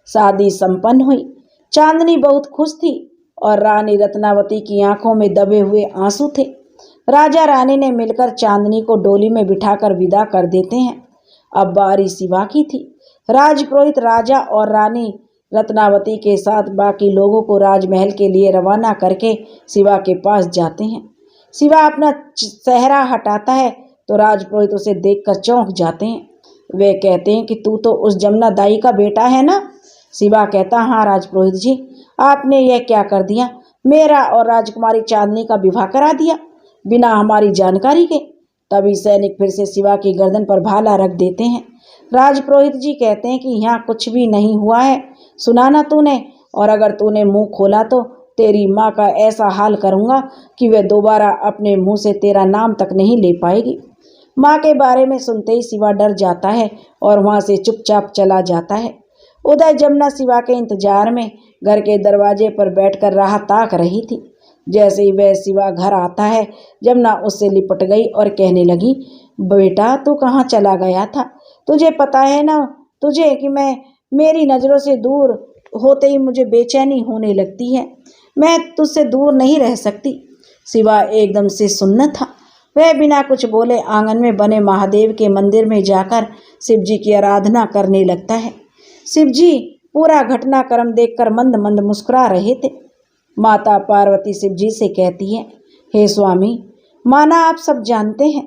शादी संपन्न हुई। चांदनी बहुत खुश थी और रानी रत्नावती की आंखों में दबे हुए आंसू थे। राजा रानी ने मिलकर चांदनी को डोली में बिठाकर विदा कर देते हैं। अब बारी शिवा की थी। राजपुरोहित राजा और रानी रत्नावती के साथ बाकी लोगों को राजमहल के लिए रवाना करके शिवा के पास जाते हैं। शिवा अपना सेहरा हटाता है तो राजपुरोहित उसे देखकर चौंक जाते हैं। वे कहते हैं कि तू तो उस जमुना दाई का बेटा है ना? शिवा कहता, हाँ राजपुरोहित जी, आपने यह क्या कर दिया? मेरा और राजकुमारी चांदनी का विवाह करा दिया बिना हमारी जानकारी के। तभी सैनिक फिर से शिवा की गर्दन पर भाला रख देते हैं। राजपुरोहित जी कहते हैं कि यहाँ कुछ भी नहीं हुआ है, सुना ना तूने? और अगर तूने मुंह खोला तो तेरी माँ का ऐसा हाल करूँगा कि वह दोबारा अपने मुंह से तेरा नाम तक नहीं ले पाएगी। माँ के बारे में सुनते ही शिवा डर जाता है और वहाँ से चुपचाप चला जाता है। उधर जमुना शिवा के इंतजार में घर के दरवाजे पर बैठकर राह ताक रही थी। जैसे ही वह शिवा घर आता है, जमुना उससे लिपट गई और कहने लगी, बेटा तू कहाँ चला गया था? तुझे पता है ना तुझे कि मैं मेरी नज़रों से दूर होते ही मुझे बेचैनी होने लगती है। मैं तुझसे दूर नहीं रह सकती। शिवा एकदम से सुन्न था। वह बिना कुछ बोले आंगन में बने महादेव के मंदिर में जाकर शिव जी की आराधना करने लगता है। शिव जी पूरा घटनाक्रम देखकर मंद मंद मुस्कुरा रहे थे। माता पार्वती शिव जी से कहती है, हे स्वामी, माना आप सब जानते हैं,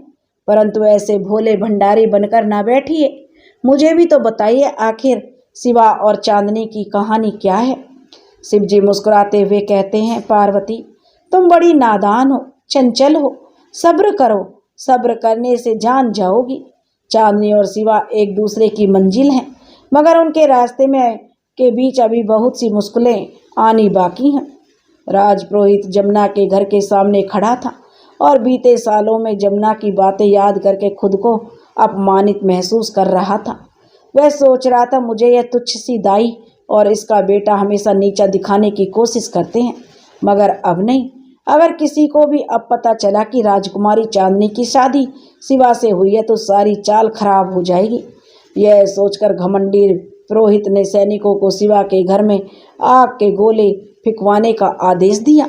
परंतु ऐसे भोले भंडारी बनकर ना बैठिए। मुझे भी तो बताइए आखिर शिवा और चांदनी की कहानी क्या है। शिव जी मुस्कुराते हुए कहते हैं, पार्वती तुम बड़ी नादान हो, चंचल हो, सब्र करो, सब्र करने से जान जाओगी। चांदनी और शिवा एक दूसरे की मंजिल हैं, मगर उनके रास्ते में के बीच अभी बहुत सी मुश्किलें आनी बाकी हैं। राजपुरोहित जमुना के घर के सामने खड़ा था और बीते सालों में जमुना की बातें याद करके खुद को अपमानित महसूस कर रहा था। वह सोच रहा था, मुझे यह तुच्छ सी दाई और इसका बेटा हमेशा नीचा दिखाने की कोशिश करते हैं, मगर अब नहीं। अगर किसी को भी अब पता चला कि राजकुमारी चांदनी की शादी शिवा से हुई है तो सारी चाल खराब हो जाएगी। यह सोचकर घमंडी पुरोहित ने सैनिकों को शिवा के घर में आग के गोले फिकवाने का आदेश दिया।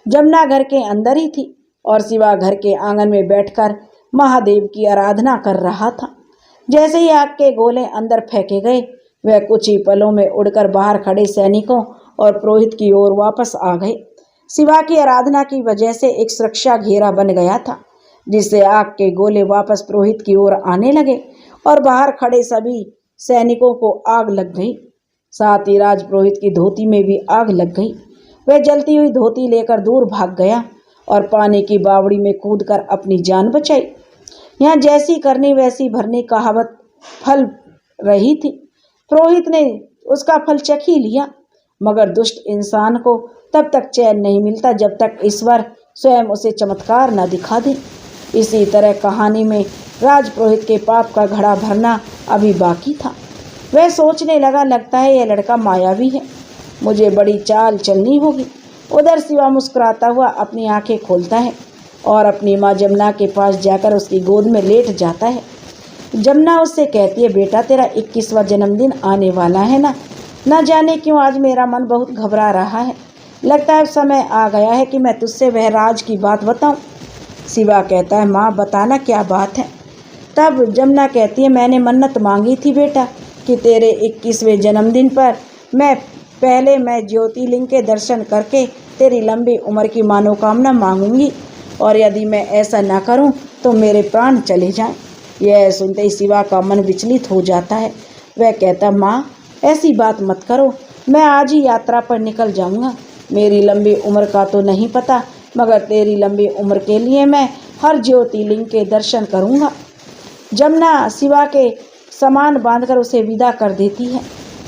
जमुना घर के अंदर ही थी और शिवा घर के आंगन में बैठकर महादेव की आराधना कर रहा था। जैसे ही आग के गोले अंदर फेंके गए, वह कुछ ही पलों में उड़कर बाहर खड़े सैनिकों और पुरोहित की ओर वापस आ गए। शिवा की आराधना की वजह से एक सुरक्षा घेरा बन गया था, जिससे आग के गोले वापस पुरोहित की ओर आने लगे और बाहर खड़े सभी सैनिकों को आग लग गई। साथ ही राजपुरोहित की धोती में भी आग लग गई। वह जलती हुई धोती लेकर दूर भाग गया और पानी की बावड़ी में कूदकर अपनी जान बचाई। यहाँ जैसी करनी वैसी भरनी कहावत फल रही थी। पुरोहित ने उसका फल चख ही लिया, मगर दुष्ट इंसान को तब तक चैन नहीं मिलता जब तक ईश्वर स्वयं उसे चमत्कार न दिखा दे। इसी तरह कहानी में राजपुरोहित के पाप का घड़ा भरना अभी बाकी था। वह सोचने लगा, लगता है यह लड़का मायावी है, मुझे बड़ी चाल चलनी होगी। उधर शिवा मुस्कुराता हुआ अपनी आंखें खोलता है और अपनी माँ जमुना के पास जाकर उसकी गोद में लेट जाता है। जमुना उससे कहती है, बेटा तेरा 21वां जन्मदिन आने वाला है ना? न जाने क्यों आज मेरा मन बहुत घबरा रहा है। लगता है समय आ गया है कि मैं तुझसे वह राज की बात बताऊं। शिवा कहता है, माँ बताना क्या बात है। तब जमुना कहती है, मैंने मन्नत मांगी थी बेटा कि तेरे 21वें जन्मदिन पर मैं ज्योतिर्लिंग के दर्शन करके तेरी लंबी उम्र की मनोकामना मांगूंगी, और यदि मैं ऐसा न करूं तो मेरे प्राण चले जाएं। यह सुनते ही शिवा का मन विचलित हो जाता है। वह कहता, माँ ऐसी बात मत करो, मैं आज ही यात्रा पर निकल जाऊंगा। मेरी लंबी उम्र का तो नहीं पता, मगर तेरी लंबी उम्र के लिए मैं हर ज्योतिर्लिंग के दर्शन करूंगा। जमुना शिवा के सामान बांधकर उसे विदा कर देती है।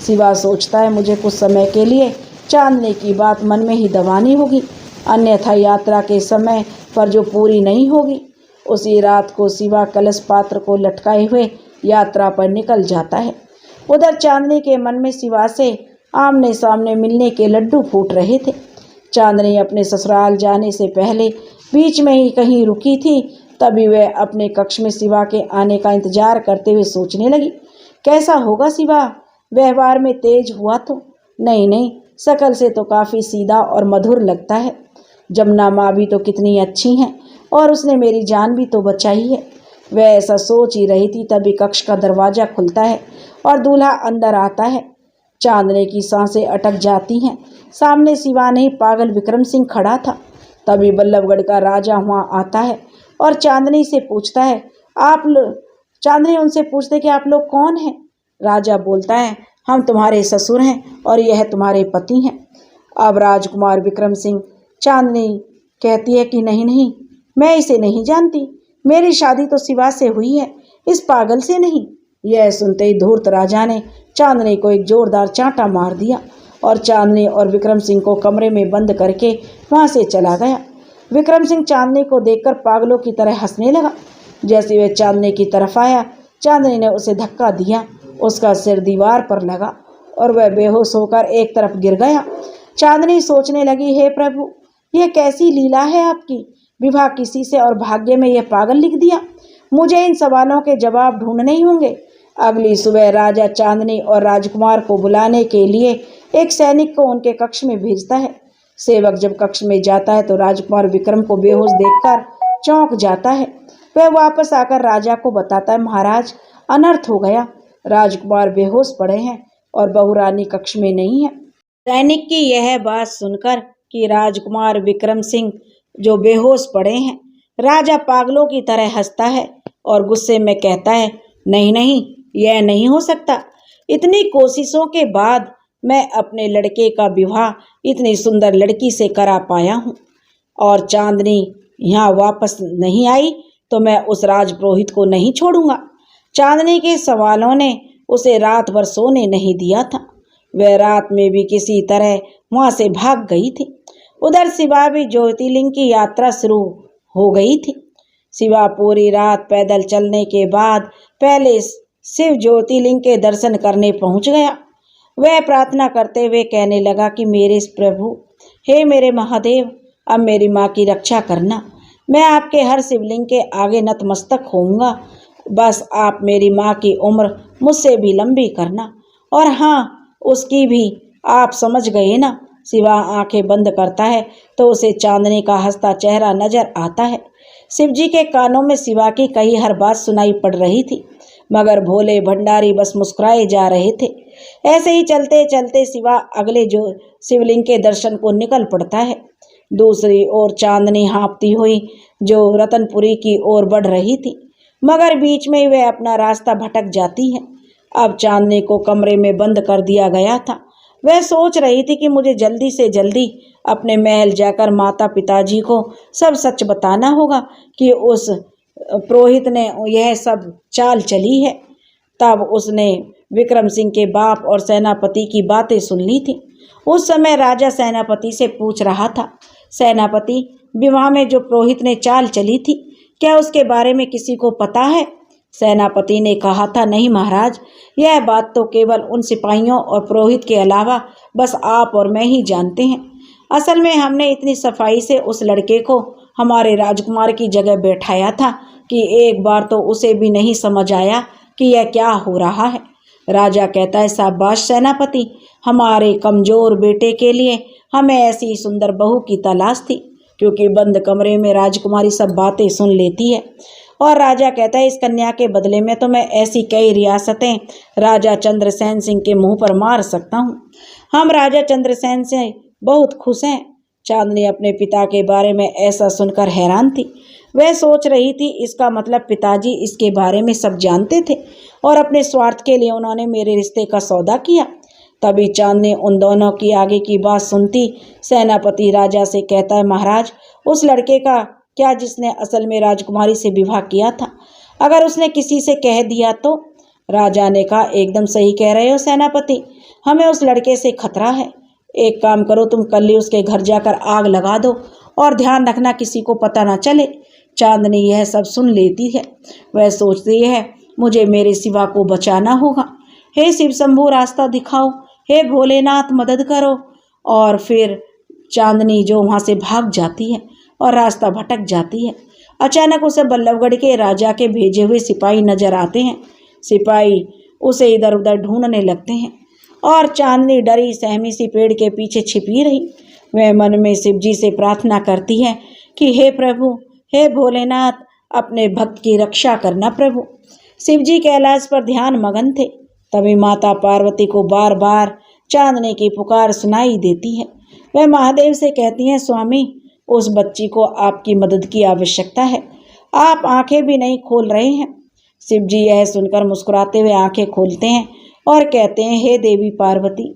शिवा सोचता है, मुझे कुछ समय के लिए चांदनी की बात मन में ही दबानी होगी, अन्यथा यात्रा के समय पर जो पूरी नहीं होगी। उसी रात को शिवा कलश पात्र को लटकाए हुए यात्रा पर निकल जाता है। उधर चांदनी के मन में शिवा से आमने सामने मिलने के लड्डू फूट रहे थे। चांदनी अपने ससुराल जाने से पहले बीच में ही कहीं रुकी थी। तभी वह अपने कक्ष में शिवा के आने का इंतजार करते हुए सोचने लगी, कैसा होगा शिवा? व्यवहार में तेज हुआ तो नहीं, शकल से तो काफ़ी सीधा और मधुर लगता है। जमुना माँ भी तो कितनी अच्छी हैं और उसने मेरी जान भी तो बचाई है। वह ऐसा सोच ही रही थी, तभी कक्ष का दरवाज़ा खुलता है और दूल्हा अंदर आता है। चांदनी की सांसें अटक जाती हैं। सामने शिवा नहीं, पागल विक्रम सिंह खड़ा था। तभी बल्लभगढ़ का राजा वहाँ आता है और चांदनी से पूछता है, चांदनी उनसे पूछते कि आप लोग कौन हैं? राजा बोलता है, हम तुम्हारे ससुर हैं और यह तुम्हारे पति हैं। अब राजकुमार विक्रम सिंह, चांदनी कहती है कि नहीं, मैं इसे नहीं जानती, मेरी शादी तो शिवा से हुई है, इस पागल से नहीं। यह सुनते ही धूर्त राजा ने चांदनी को एक जोरदार चांटा मार दिया और चांदनी और विक्रम सिंह को कमरे में बंद करके वहाँ से चला गया। विक्रम सिंह चांदनी को देखकर पागलों की तरह हंसने लगा। जैसे वह चांदनी की तरफ आया, चांदनी ने उसे धक्का दिया। उसका सिर दीवार पर लगा और वह बेहोश होकर एक तरफ गिर गया। चांदनी सोचने लगी, हे प्रभु, ये कैसी लीला है आपकी? विवाह किसी से और भाग्य में यह पागल लिख दिया। मुझे इन सवालों के जवाब ढूंढने ही होंगे। अगली सुबह राजा चांदनी और राजकुमार को बुलाने के लिए एक सैनिक को उनके कक्ष में भेजता है। सेवक जब कक्ष में जाता है तो राजकुमार विक्रम को बेहोश देखकर चौंक जाता है। वह वापस आकर राजा को बताता है, महाराज अनर्थ हो गया, राजकुमार बेहोश पड़े हैं और बहुरानी कक्ष में नहीं है। सैनिक की यह बात सुनकर कि राजकुमार विक्रम सिंह जो बेहोश पड़े हैं, राजा पागलों की तरह हंसता है और गुस्से में कहता है, नहीं नहीं, यह नहीं हो सकता। इतनी कोशिशों के बाद मैं अपने लड़के का विवाह इतनी सुंदर लड़की से करा पाया हूँ, और चांदनी यहाँ वापस नहीं आई तो मैं उस राजपुरोहित को नहीं छोड़ूंगा। चांदनी के सवालों ने उसे रात भर सोने नहीं दिया था। वह रात में भी किसी तरह वहाँ से भाग गई थी। उधर शिवा भी ज्योतिर्लिंग की यात्रा शुरू हो गई थी। शिवा पूरी रात पैदल चलने के बाद पहले शिव ज्योतिर्लिंग के दर्शन करने पहुंच गया। वह प्रार्थना करते हुए कहने लगा कि मेरे प्रभु, हे मेरे महादेव, अब मेरी माँ की रक्षा करना। मैं आपके हर शिवलिंग के आगे नतमस्तक होऊंगा। बस आप मेरी माँ की उम्र मुझसे भी लंबी करना, और हाँ, उसकी भी आप समझ गए ना। शिवा आंखें बंद करता है तो उसे चांदनी का हंसता चेहरा नजर आता है। शिवजी के कानों में शिवा की कही हर बात सुनाई पड़ रही थी, मगर भोले भंडारी बस मुस्कुराए जा रहे थे। ऐसे ही चलते चलते शिवा अगले जो शिवलिंग के दर्शन को निकल पड़ता है। दूसरी ओर चांदनी हाँफती हुई जो रतनपुरी की ओर बढ़ रही थी, मगर बीच में वह अपना रास्ता भटक जाती है। अब चांदनी को कमरे में बंद कर दिया गया था। वह सोच रही थी कि मुझे जल्दी से जल्दी अपने महल जाकर माता पिताजी को सब सच बताना होगा कि उस पुरोहित ने यह सब चाल चली है। तब उसने विक्रम सिंह के बाप और सेनापति की बातें सुन ली थी। उस समय राजा सेनापति से पूछ रहा था, सेनापति, विवाह में जो पुरोहित ने चाल चली थी, क्या उसके बारे में किसी को पता है? सेनापति ने कहा था, नहीं महाराज, यह बात तो केवल उन सिपाहियों और पुरोहित के अलावा बस आप और मैं ही जानते हैं। असल में हमने इतनी सफाई से उस लड़के को हमारे राजकुमार की जगह बैठाया था कि एक बार तो उसे भी नहीं समझ आया कि यह क्या हो रहा है। राजा कहता है, शाबाश सेनापति, हमारे कमजोर बेटे के लिए हमें ऐसी सुंदर बहू की तलाश थी, क्योंकि बंद कमरे में राजकुमारी सब बातें सुन लेती है। और राजा कहता है, इस कन्या के बदले में तो मैं ऐसी कई रियासतें राजा चंद्रसेन सिंह के मुंह पर मार सकता हूँ। हम राजा चंद्रसेन से बहुत खुश हैं। चांदनी अपने पिता के बारे में ऐसा सुनकर हैरान थी। वह सोच रही थी, इसका मतलब पिताजी इसके बारे में सब जानते थे और अपने स्वार्थ के लिए उन्होंने मेरे रिश्ते का सौदा किया। तभी चांदनी उन दोनों की आगे की बात सुनती सेनापति राजा से कहता है, महाराज, उस लड़के का क्या जिसने असल में राजकुमारी से विवाह किया था, अगर उसने किसी से कह दिया तो? राजा ने कहा, एकदम सही कह रहे हो सेनापति, हमें उस लड़के से खतरा है। एक काम करो, तुम कल ही उसके घर जाकर आग लगा दो और ध्यान रखना किसी को पता ना चले। चांदनी यह सब सुन लेती है। वह सोचती है, मुझे मेरे शिवा को बचाना होगा। हे शिव शंभू, रास्ता दिखाओ, हे भोलेनाथ मदद करो। और फिर चांदनी जो वहाँ से भाग जाती है और रास्ता भटक जाती है। अचानक उसे बल्लभगढ़ के राजा के भेजे हुए सिपाही नजर आते हैं। सिपाही उसे इधर उधर ढूंढने लगते हैं और चांदनी डरी सहमी सी पेड़ के पीछे छिपी रही। वह मन में शिवजी से प्रार्थना करती है कि हे प्रभु, हे भोलेनाथ, अपने भक्त की रक्षा करना प्रभु। शिवजी कैलाश पर ध्यान मगन थे। तभी माता पार्वती को बार बार चांदनी की पुकार सुनाई देती है। वह महादेव से कहती हैं, स्वामी, उस बच्ची को आपकी मदद की आवश्यकता है। आप आंखें भी नहीं खोल रहे हैं। शिवजी यह सुनकर मुस्कुराते हुए आंखें खोलते हैं और कहते हैं, हे देवी पार्वती,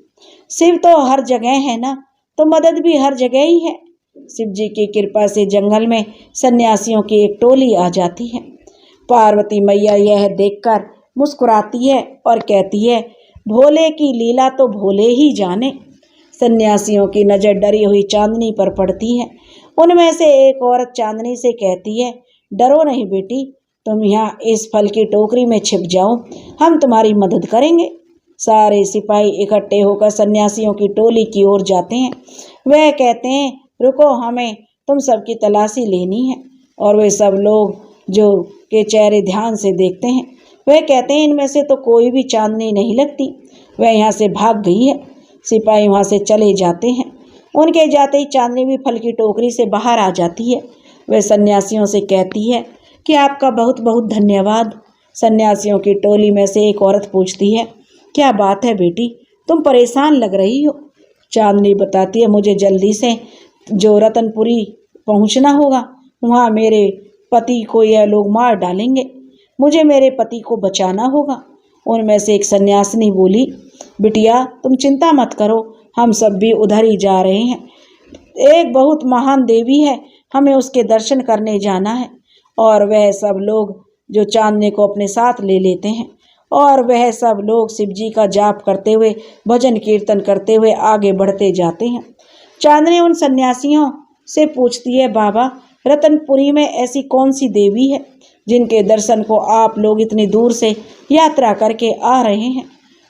शिव तो हर जगह है ना, तो मदद भी हर जगह ही है। शिवजी की कृपा से जंगल में सन्यासियों की एक टोली आ जाती है। पार्वती मैया यह देखकर मुस्कुराती है और कहती है, भोले की लीला तो भोले ही जाने। सन्यासियों की नज़र डरी हुई चांदनी पर पड़ती है। उनमें से एक औरत चांदनी से कहती है, डरो नहीं बेटी, तुम यहाँ इस फल की टोकरी में छिप जाओ, हम तुम्हारी मदद करेंगे। सारे सिपाही इकट्ठे होकर सन्यासियों की टोली की ओर जाते हैं। वह कहते हैं, रुको, हमें तुम सबकी तलाशी लेनी है। और वे सब लोग जो के चेहरे ध्यान से देखते हैं, वे कहते हैं इनमें से तो कोई भी चांदनी नहीं लगती, वह यहाँ से भाग गई है। सिपाही वहाँ से चले जाते हैं। उनके जाते ही चांदनी भी फल की टोकरी से बाहर आ जाती है। वह सन्यासियों से कहती है कि आपका बहुत बहुत धन्यवाद। सन्यासियों की टोली में से एक औरत पूछती है, क्या बात है बेटी, तुम परेशान लग रही हो? चांदनी बताती है, मुझे जल्दी से जो रतनपुरी पहुंचना होगा, वहाँ मेरे पति को यह लोग मार डालेंगे, मुझे मेरे पति को बचाना होगा। उनमें से एक सन्यासिनी बोली, बिटिया तुम चिंता मत करो, हम सब भी उधर ही जा रहे हैं। एक बहुत महान देवी है, हमें उसके दर्शन करने जाना है। और वह सब लोग जो चांदनी को अपने साथ ले लेते हैं और वह सब लोग शिव जी का जाप करते हुए, भजन कीर्तन करते हुए आगे बढ़ते जाते हैं। चांदनी उन सन्यासियों से पूछती है, बाबा रतनपुरी में ऐसी कौन सी देवी है जिनके दर्शन को आप लोग इतनी दूर से यात्रा करके आ रहे हैं?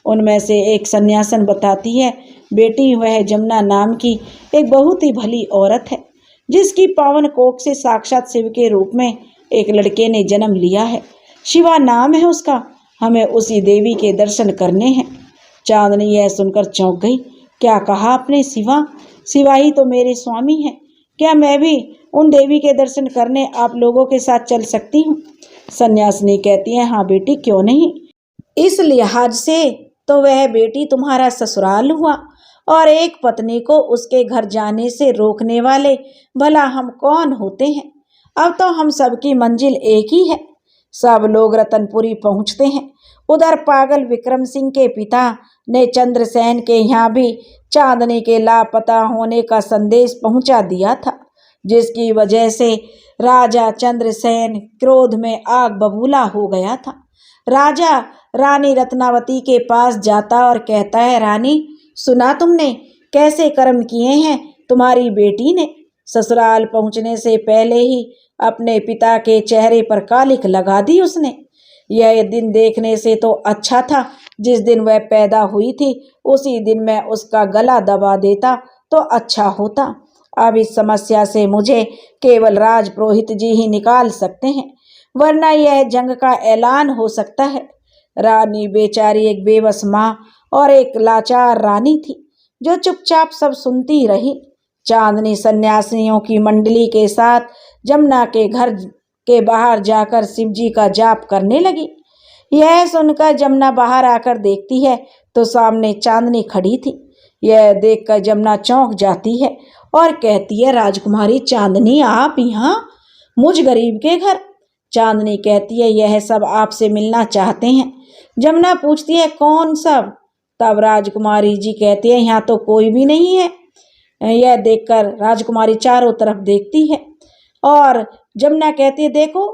उनमें से एक सन्यासन बताती है, बेटी वह जमुना नाम की एक बहुत ही भली औरत है, जिसकी पावन कोख से साक्षात शिव के रूप में एक लड़के ने जन्म लिया है। शिवा नाम है उसका, हमें उसी देवी के दर्शन करने हैं। चांदनी यह सुनकर चौंक गई। क्या कहा आपने? शिवा? शिवा ही तो मेरे स्वामी हैं। क्या मैं भी उन देवी के दर्शन करने आप लोगों के साथ चल सकती हूँ? सन्यासिनी कहती है, हाँ बेटी, क्यों नहीं। इस लिहाज से तो वह बेटी तुम्हारा ससुराल हुआ, और एक पत्नी को उसके घर जाने से रोकने वाले भला हम कौन होते हैं। अब तो हम सबकी मंजिल एक ही है। सब लोग रतनपुरी पहुंचते हैं। उधर पागल विक्रम सिंह के पिता ने चंद्रसेन के यहाँ भी चांदनी के लापता होने का संदेश पहुंचा दिया था, जिसकी वजह से राजा चंद्रसेन क्रोध में आग बबूला हो गया था। राजा रानी रत्नावती के पास जाता और कहता है, रानी सुना तुमने कैसे कर्म किए हैं तुम्हारी बेटी ने? ससुराल पहुंचने से पहले ही अपने पिता के चेहरे पर कालिख लगा दी उसने। यह दिन देखने से तो अच्छा था, जिस दिन वह पैदा हुई थी उसी दिन मैं उसका गला दबा देता तो अच्छा होता। अब इस समस्या से मुझे केवल राजपुरोहित जी ही निकाल सकते हैं, वरना यह जंग का ऐलान हो सकता है। रानी बेचारी एक बेबस माँ और एक लाचार रानी थी, जो चुपचाप सब सुनती रही। चांदनी सन्यासिनियों की मंडली के साथ जमुना के घर के बाहर जाकर शिवजी का जाप करने लगी। यह सुनकर जमुना बाहर आकर देखती है तो सामने चांदनी खड़ी थी। यह देखकर जमुना चौंक जाती है और कहती है, राजकुमारी चांदनी, आप यहाँ मुझ गरीब के घर? चांदनी कहती है, यह सब आपसे मिलना चाहते हैं। जमुना पूछती है, कौन सब? तब राजकुमारी जी कहती है, यहाँ तो कोई भी नहीं है। यह देखकर राजकुमारी चारों तरफ देखती है और जमुना कहती है, देखो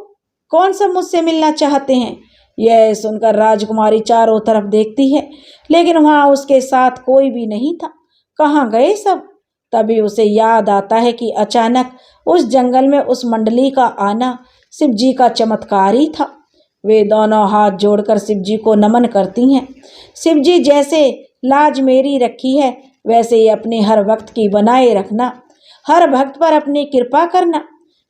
कौन सब मुझसे मिलना चाहते हैं। यह सुनकर राजकुमारी चारों तरफ देखती है, लेकिन वहाँ उसके साथ कोई भी नहीं था। कहाँ गए सब? तभी उसे याद आता है कि अचानक उस जंगल में उस मंडली का आना शिव जी का चमत्कार ही था। वे दोनों हाथ जोड़कर शिव जी को नमन करती हैं। शिव जी, जैसे लाज मेरी रखी है वैसे ही अपने हर वक्त की बनाए रखना, हर भक्त पर अपनी कृपा करना।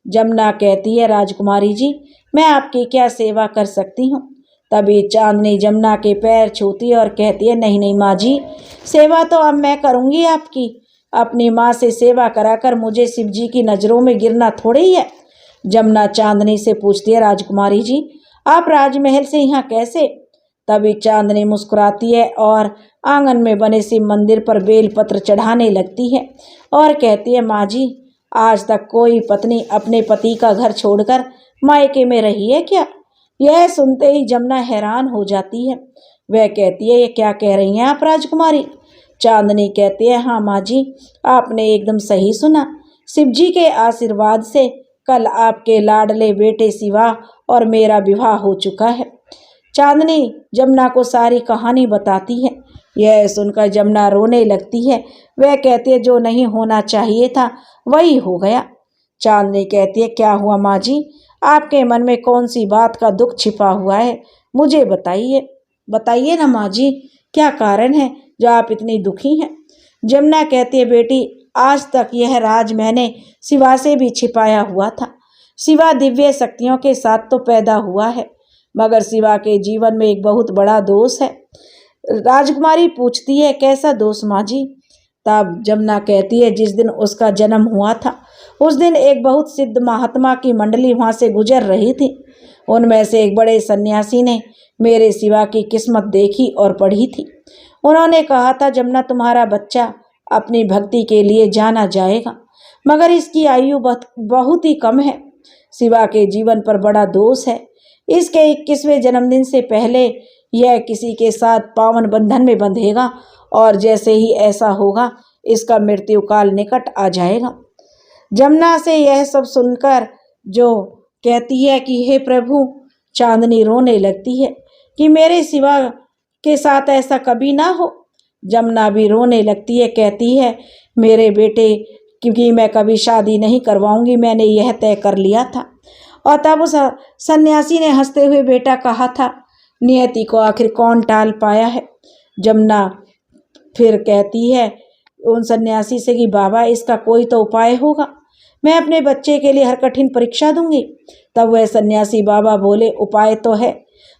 जमुना कहती है, राजकुमारी जी, मैं आपकी क्या सेवा कर सकती हूँ? तभी चांदनी जमुना के पैर छूती और कहती है, नहीं नहीं माँ जी, सेवा तो अब मैं करूँगी आपकी। अपनी माँ से सेवा कराकर मुझे शिव जी की नज़रों में गिरना थोड़ी ही है। जमुना चांदनी से पूछती है, राजकुमारी जी, आप राजमहल से यहाँ कैसे? तभी चांदनी मुस्कुराती है और आंगन में बने शिव मंदिर पर बेलपत्र चढ़ाने लगती है और कहती है, माँ जी, आज तक कोई पत्नी अपने पति का घर छोड़कर मायके में रही है क्या? यह सुनते ही जमुना हैरान हो जाती है। वह कहती है, ये क्या कह रही हैं आप राजकुमारी? चांदनी कहती है, हाँ माँ जी, आपने एकदम सही सुना। शिव जी के आशीर्वाद से कल आपके लाडले बेटे शिवा और मेरा विवाह हो चुका है। चांदनी जमुना को सारी कहानी बताती है। यह सुनकर जमुना रोने लगती है। वह कहती है, जो नहीं होना चाहिए था वही हो गया। चांदनी कहती है, क्या हुआ माँ जी? आपके मन में कौन सी बात का दुख छिपा हुआ है? मुझे बताइए, बताइए ना माँ जी, क्या कारण है जो आप इतनी दुखी हैं? जमुना कहती है, बेटी, आज तक यह राज मैंने शिवा से भी छिपाया हुआ था। शिवा दिव्य शक्तियों के साथ तो पैदा हुआ है, मगर शिवा के जीवन में एक बहुत बड़ा दोष है। राजकुमारी पूछती है, कैसा दोष माँ जी? तब जमुना कहती है, जिस दिन उसका जन्म हुआ था उस दिन एक बहुत सिद्ध महात्मा की मंडली वहां से गुजर रही थी। उनमें से एक बड़े सन्यासी ने मेरे शिवा की किस्मत देखी और पढ़ी थी। उन्होंने कहा था, जमुना तुम्हारा बच्चा अपनी भक्ति के लिए जाना जाएगा, मगर इसकी आयु बहुत ही कम है। शिवा के जीवन पर बड़ा दोष है। इसके 21वें जन्मदिन से पहले यह किसी के साथ पावन बंधन में बंधेगा और जैसे ही ऐसा होगा इसका मृत्यु काल निकट आ जाएगा। जमुना से यह सब सुनकर जो कहती है कि हे प्रभु, चांदनी रोने लगती है कि मेरे शिवा के साथ ऐसा कभी ना हो। जमुना भी रोने लगती है, कहती है, मेरे बेटे क्योंकि मैं कभी शादी नहीं करवाऊंगी, मैंने यह तय कर लिया था। और तब उस सन्यासी ने हंसते हुए बेटा कहा था, नियति को आखिर कौन टाल पाया है। जमुना फिर कहती है उन सन्यासी से कि बाबा, इसका कोई तो उपाय होगा, मैं अपने बच्चे के लिए हर कठिन परीक्षा दूंगी। तब वह सन्यासी बाबा बोले, उपाय तो है,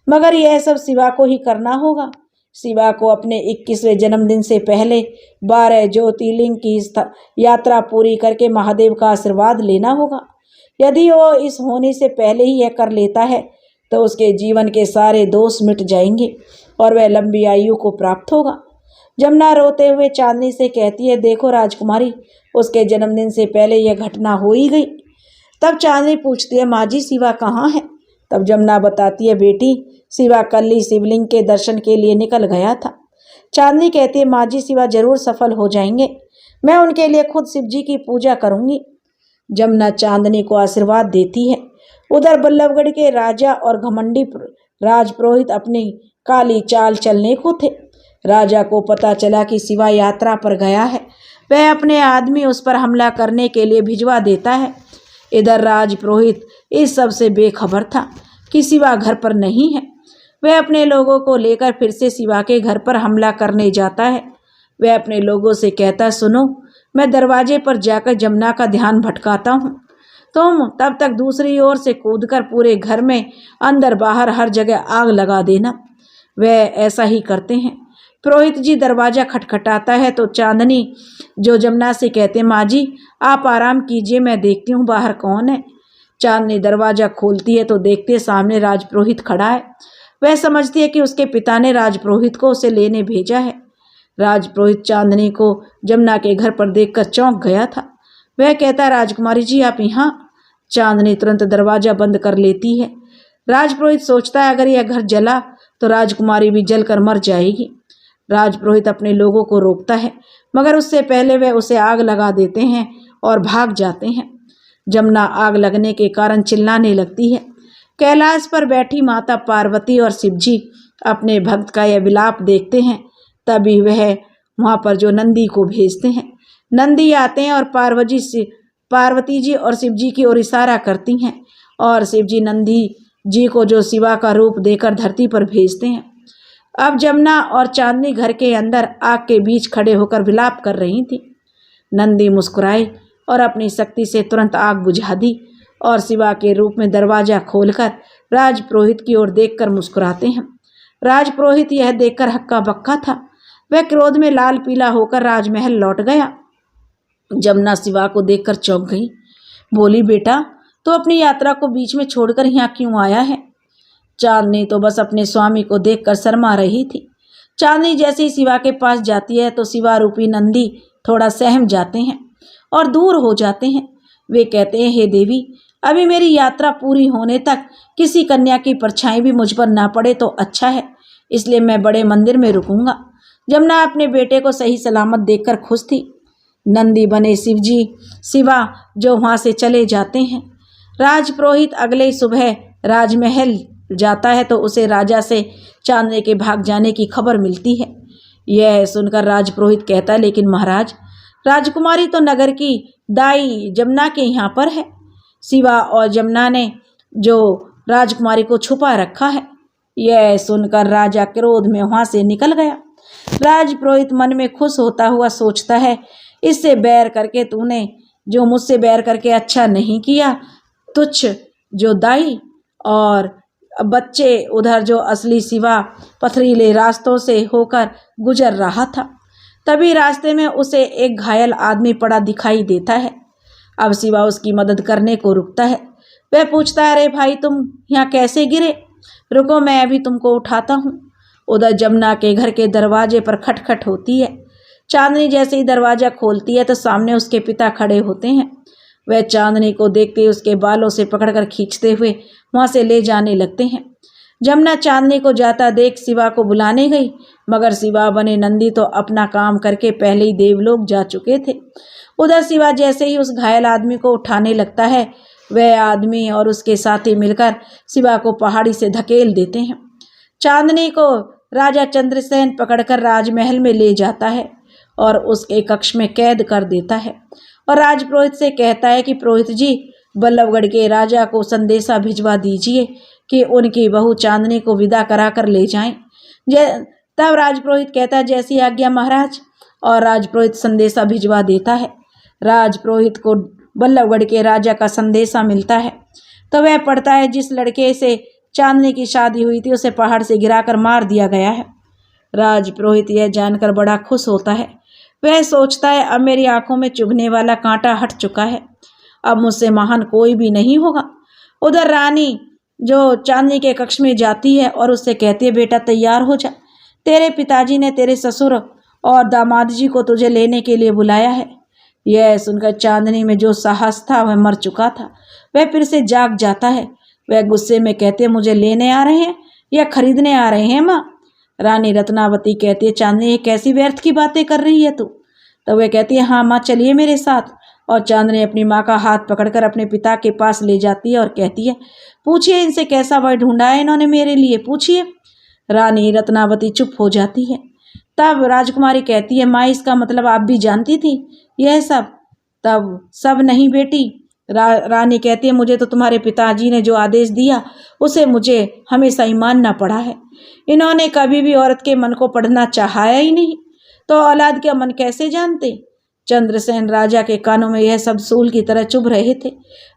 मगर यह सब शिवा को ही करना होगा। शिवा को अपने 21वें जन्मदिन से पहले 12 ज्योतिर्लिंग की यात्रा पूरी करके महादेव का आशीर्वाद लेना होगा। यदि वो इस होने से पहले ही यह कर लेता है तो उसके जीवन के सारे दोष मिट जाएंगे और वह लंबी आयु को प्राप्त होगा। जमुना रोते हुए चांदनी से कहती है, देखो राजकुमारी, उसके जन्मदिन से पहले यह घटना हो ही गई। तब चांदनी पूछती है, माँ जी शिवा कहाँ है? तब जमुना बताती है, बेटी शिवा कल ही शिवलिंग के दर्शन के लिए निकल गया था। चांदनी कहती है, माँ जी शिवा जरूर सफल हो जाएंगे, मैं उनके लिए खुद शिव जी की पूजा करूंगी। जमुना चांदनी को आशीर्वाद देती है। उधर बल्लभगढ़ के राजा और घमंडी राजपुरोहित अपनी काली चाल चलने को थे। राजा को पता चला कि शिवा यात्रा पर गया है। वह अपने आदमी उस पर हमला करने के लिए भिजवा देता है। इधर राजपुरोहित इस सब से बेखबर था कि शिवा घर पर नहीं है। वह अपने लोगों को लेकर फिर से शिवा के घर पर हमला करने जाता है। वह अपने लोगों से कहता, सुनो, मैं दरवाजे पर जाकर जमुना का ध्यान भटकाता हूँ, तुम तब तक दूसरी ओर से कूदकर पूरे घर में अंदर बाहर हर जगह आग लगा देना। वह ऐसा ही करते हैं। पुरोहित जी दरवाजा खटखटाता है तो चांदनी जो जमुना से कहते, माँ जी आप आराम कीजिए, मैं देखती हूँ बाहर कौन है। चांदनी दरवाजा खोलती है तो देखते सामने राजपुरोहित खड़ा है। वह समझती है कि उसके पिता ने राजपुरोहित को उसे लेने भेजा है। राजपुरोहित चांदनी को जमुना के घर पर देखकर चौंक गया था। वह कहता, राजकुमारी जी आप यहाँ? चांदनी तुरंत दरवाजा बंद कर लेती है। राजपुरोहित सोचता है, अगर यह घर जला तो राजकुमारी भी जलकर मर जाएगी। राजपुरोहित अपने लोगों को रोकता है, मगर उससे पहले वह उसे आग लगा देते हैं और भाग जाते हैं। जमुना आग लगने के कारण चिल्लाने लगती है। कैलाश पर बैठी माता पार्वती और शिवजी अपने भक्त का यह विलाप देखते हैं। तभी वह वहाँ पर जो नंदी को भेजते हैं। नंदी आते हैं और पार्वती जी और शिवजी की ओर इशारा करती हैं और शिवजी नंदी जी को जो शिवा का रूप देकर धरती पर भेजते हैं। अब जमुना और चांदनी घर के अंदर आग के बीच खड़े होकर विलाप कर रही थी। नंदी मुस्कुराए और अपनी शक्ति से तुरंत आग बुझा दी और शिवा के रूप में दरवाजा खोलकर राजपुरोहित की ओर देखकर मुस्कुराते हैं। राजपुरोहित यह देखकर हक्का बक्का था। वह क्रोध में लाल पीला होकर राजमहल लौट गया। जमुना शिवा को देखकर चौंक गई। बोली, बेटा तो अपनी यात्रा को बीच में छोड़कर यहाँ क्यों आया है? चांदनी तो बस अपने स्वामी को देखकर शर्मा रही थी। चांदनी जैसे ही शिवा के पास जाती है तो शिवा रूपी नंदी थोड़ा सहम जाते हैं और दूर हो जाते हैं। वे कहते हैं, हे देवी, अभी मेरी यात्रा पूरी होने तक किसी कन्या की परछाई भी मुझ पर ना पड़े तो अच्छा है, इसलिए मैं बड़े मंदिर में रुकूंगा। जमुना अपने बेटे को सही सलामत देखकर खुश थी। नंदी बने शिवा जो वहाँ से चले जाते हैं। राजपुरोहित अगले सुबह राजमहल जाता है तो उसे राजा से चांदनी के भाग जाने की खबर मिलती है। यह सुनकर राजपुरोहित कहता है, लेकिन महाराज, राजकुमारी तो नगर की दाई जमुना के यहाँ पर है। शिवा और जमुना ने जो राजकुमारी को छुपा रखा है। यह सुनकर राजा क्रोध में वहाँ से निकल गया। राजपुरोहित मन में खुश होता हुआ सोचता है इससे बैर करके तूने जो मुझसे बैर करके अच्छा नहीं किया। तुच्छ जो दाई और बच्चे उधर जो असली शिवा पथरीले रास्तों से होकर गुजर रहा था। तभी रास्ते में उसे एक घायल आदमी पड़ा दिखाई देता है। अब शिवा उसकी मदद करने को रुकता है। वह पूछता है, अरे भाई तुम यहाँ कैसे गिरे? रुको मैं अभी तुमको उठाता हूँ। उधर जमुना के घर के दरवाजे पर खटखट होती है। चांदनी जैसे ही दरवाजा खोलती है तो सामने उसके पिता खड़े होते हैं। वह चांदनी को देखते ही उसके बालों से पकड़कर खींचते हुए वहां से ले जाने लगते हैं। जमुना चांदनी को जाता देख शिवा को बुलाने गई, मगर शिवा बने नंदी तो अपना काम करके पहले ही देवलोक जा चुके थे। उधर शिवा जैसे ही उस घायल आदमी को उठाने लगता है, वह आदमी और उसके साथी मिलकर शिवा को पहाड़ी से धकेल देते हैं। चांदनी को राजा चंद्रसेन पकड़कर राजमहल में ले जाता है और उसके कक्ष में कैद कर देता है और राजपुरोहित से कहता है कि पुरोहित जी, बल्लभगढ़ के राजा को संदेशा भिजवा दीजिए कि उनकी बहू चांदनी को विदा कराकर ले जाएं। तब राजपुरोहित कहता है, जैसी आज्ञा महाराज। और राजपुरोहित संदेशा भिजवा देता है। राजपुरोहित को बल्लभगढ़ के राजा का संदेशा मिलता है तो वह पढ़ता है, जिस लड़के से चांदनी की शादी हुई थी उसे पहाड़ से गिराकर मार दिया गया है। राजपुरोहित यह जानकर बड़ा खुश होता है। वह सोचता है, अब मेरी आंखों में चुभने वाला कांटा हट चुका है, अब मुझसे महान कोई भी नहीं होगा। उधर रानी जो चांदनी के कक्ष में जाती है और उससे कहती है, बेटा तैयार हो जा, तेरे पिताजी ने तेरे ससुर और दामाद जी को तुझे लेने के लिए बुलाया है। यह सुनकर चांदनी में जो साहस था वह मर चुका था। वह फिर से जाग जाता है। वह गुस्से में कहती है, मुझे लेने आ रहे हैं या खरीदने आ रहे हैं माँ? रानी रत्नावती कहती है, चांदनी ये कैसी व्यर्थ की बातें कर रही है तू? तो वह कहती है, हाँ माँ चलिए मेरे साथ। और चांदनी अपनी माँ का हाथ पकड़कर अपने पिता के पास ले जाती है और कहती है, पूछिए इनसे कैसा वह ढूंढा है इन्होंने मेरे लिए, पूछिए। रानी रत्नावती चुप हो जाती है। तब राजकुमारी कहती है, माँ इसका मतलब आप भी जानती थी यह सब? तब सब नहीं बेटी। रानी कहती है, मुझे तो तुम्हारे पिताजी ने जो आदेश दिया उसे मुझे हमेशा ही मानना पड़ा है। इन्होंने कभी भी औरत के मन को पढ़ना चाहा ही नहीं, तो औलाद का मन कैसे जानते? चंद्रसेन राजा के कानों में यह सब सूल की तरह चुभ रहे थे।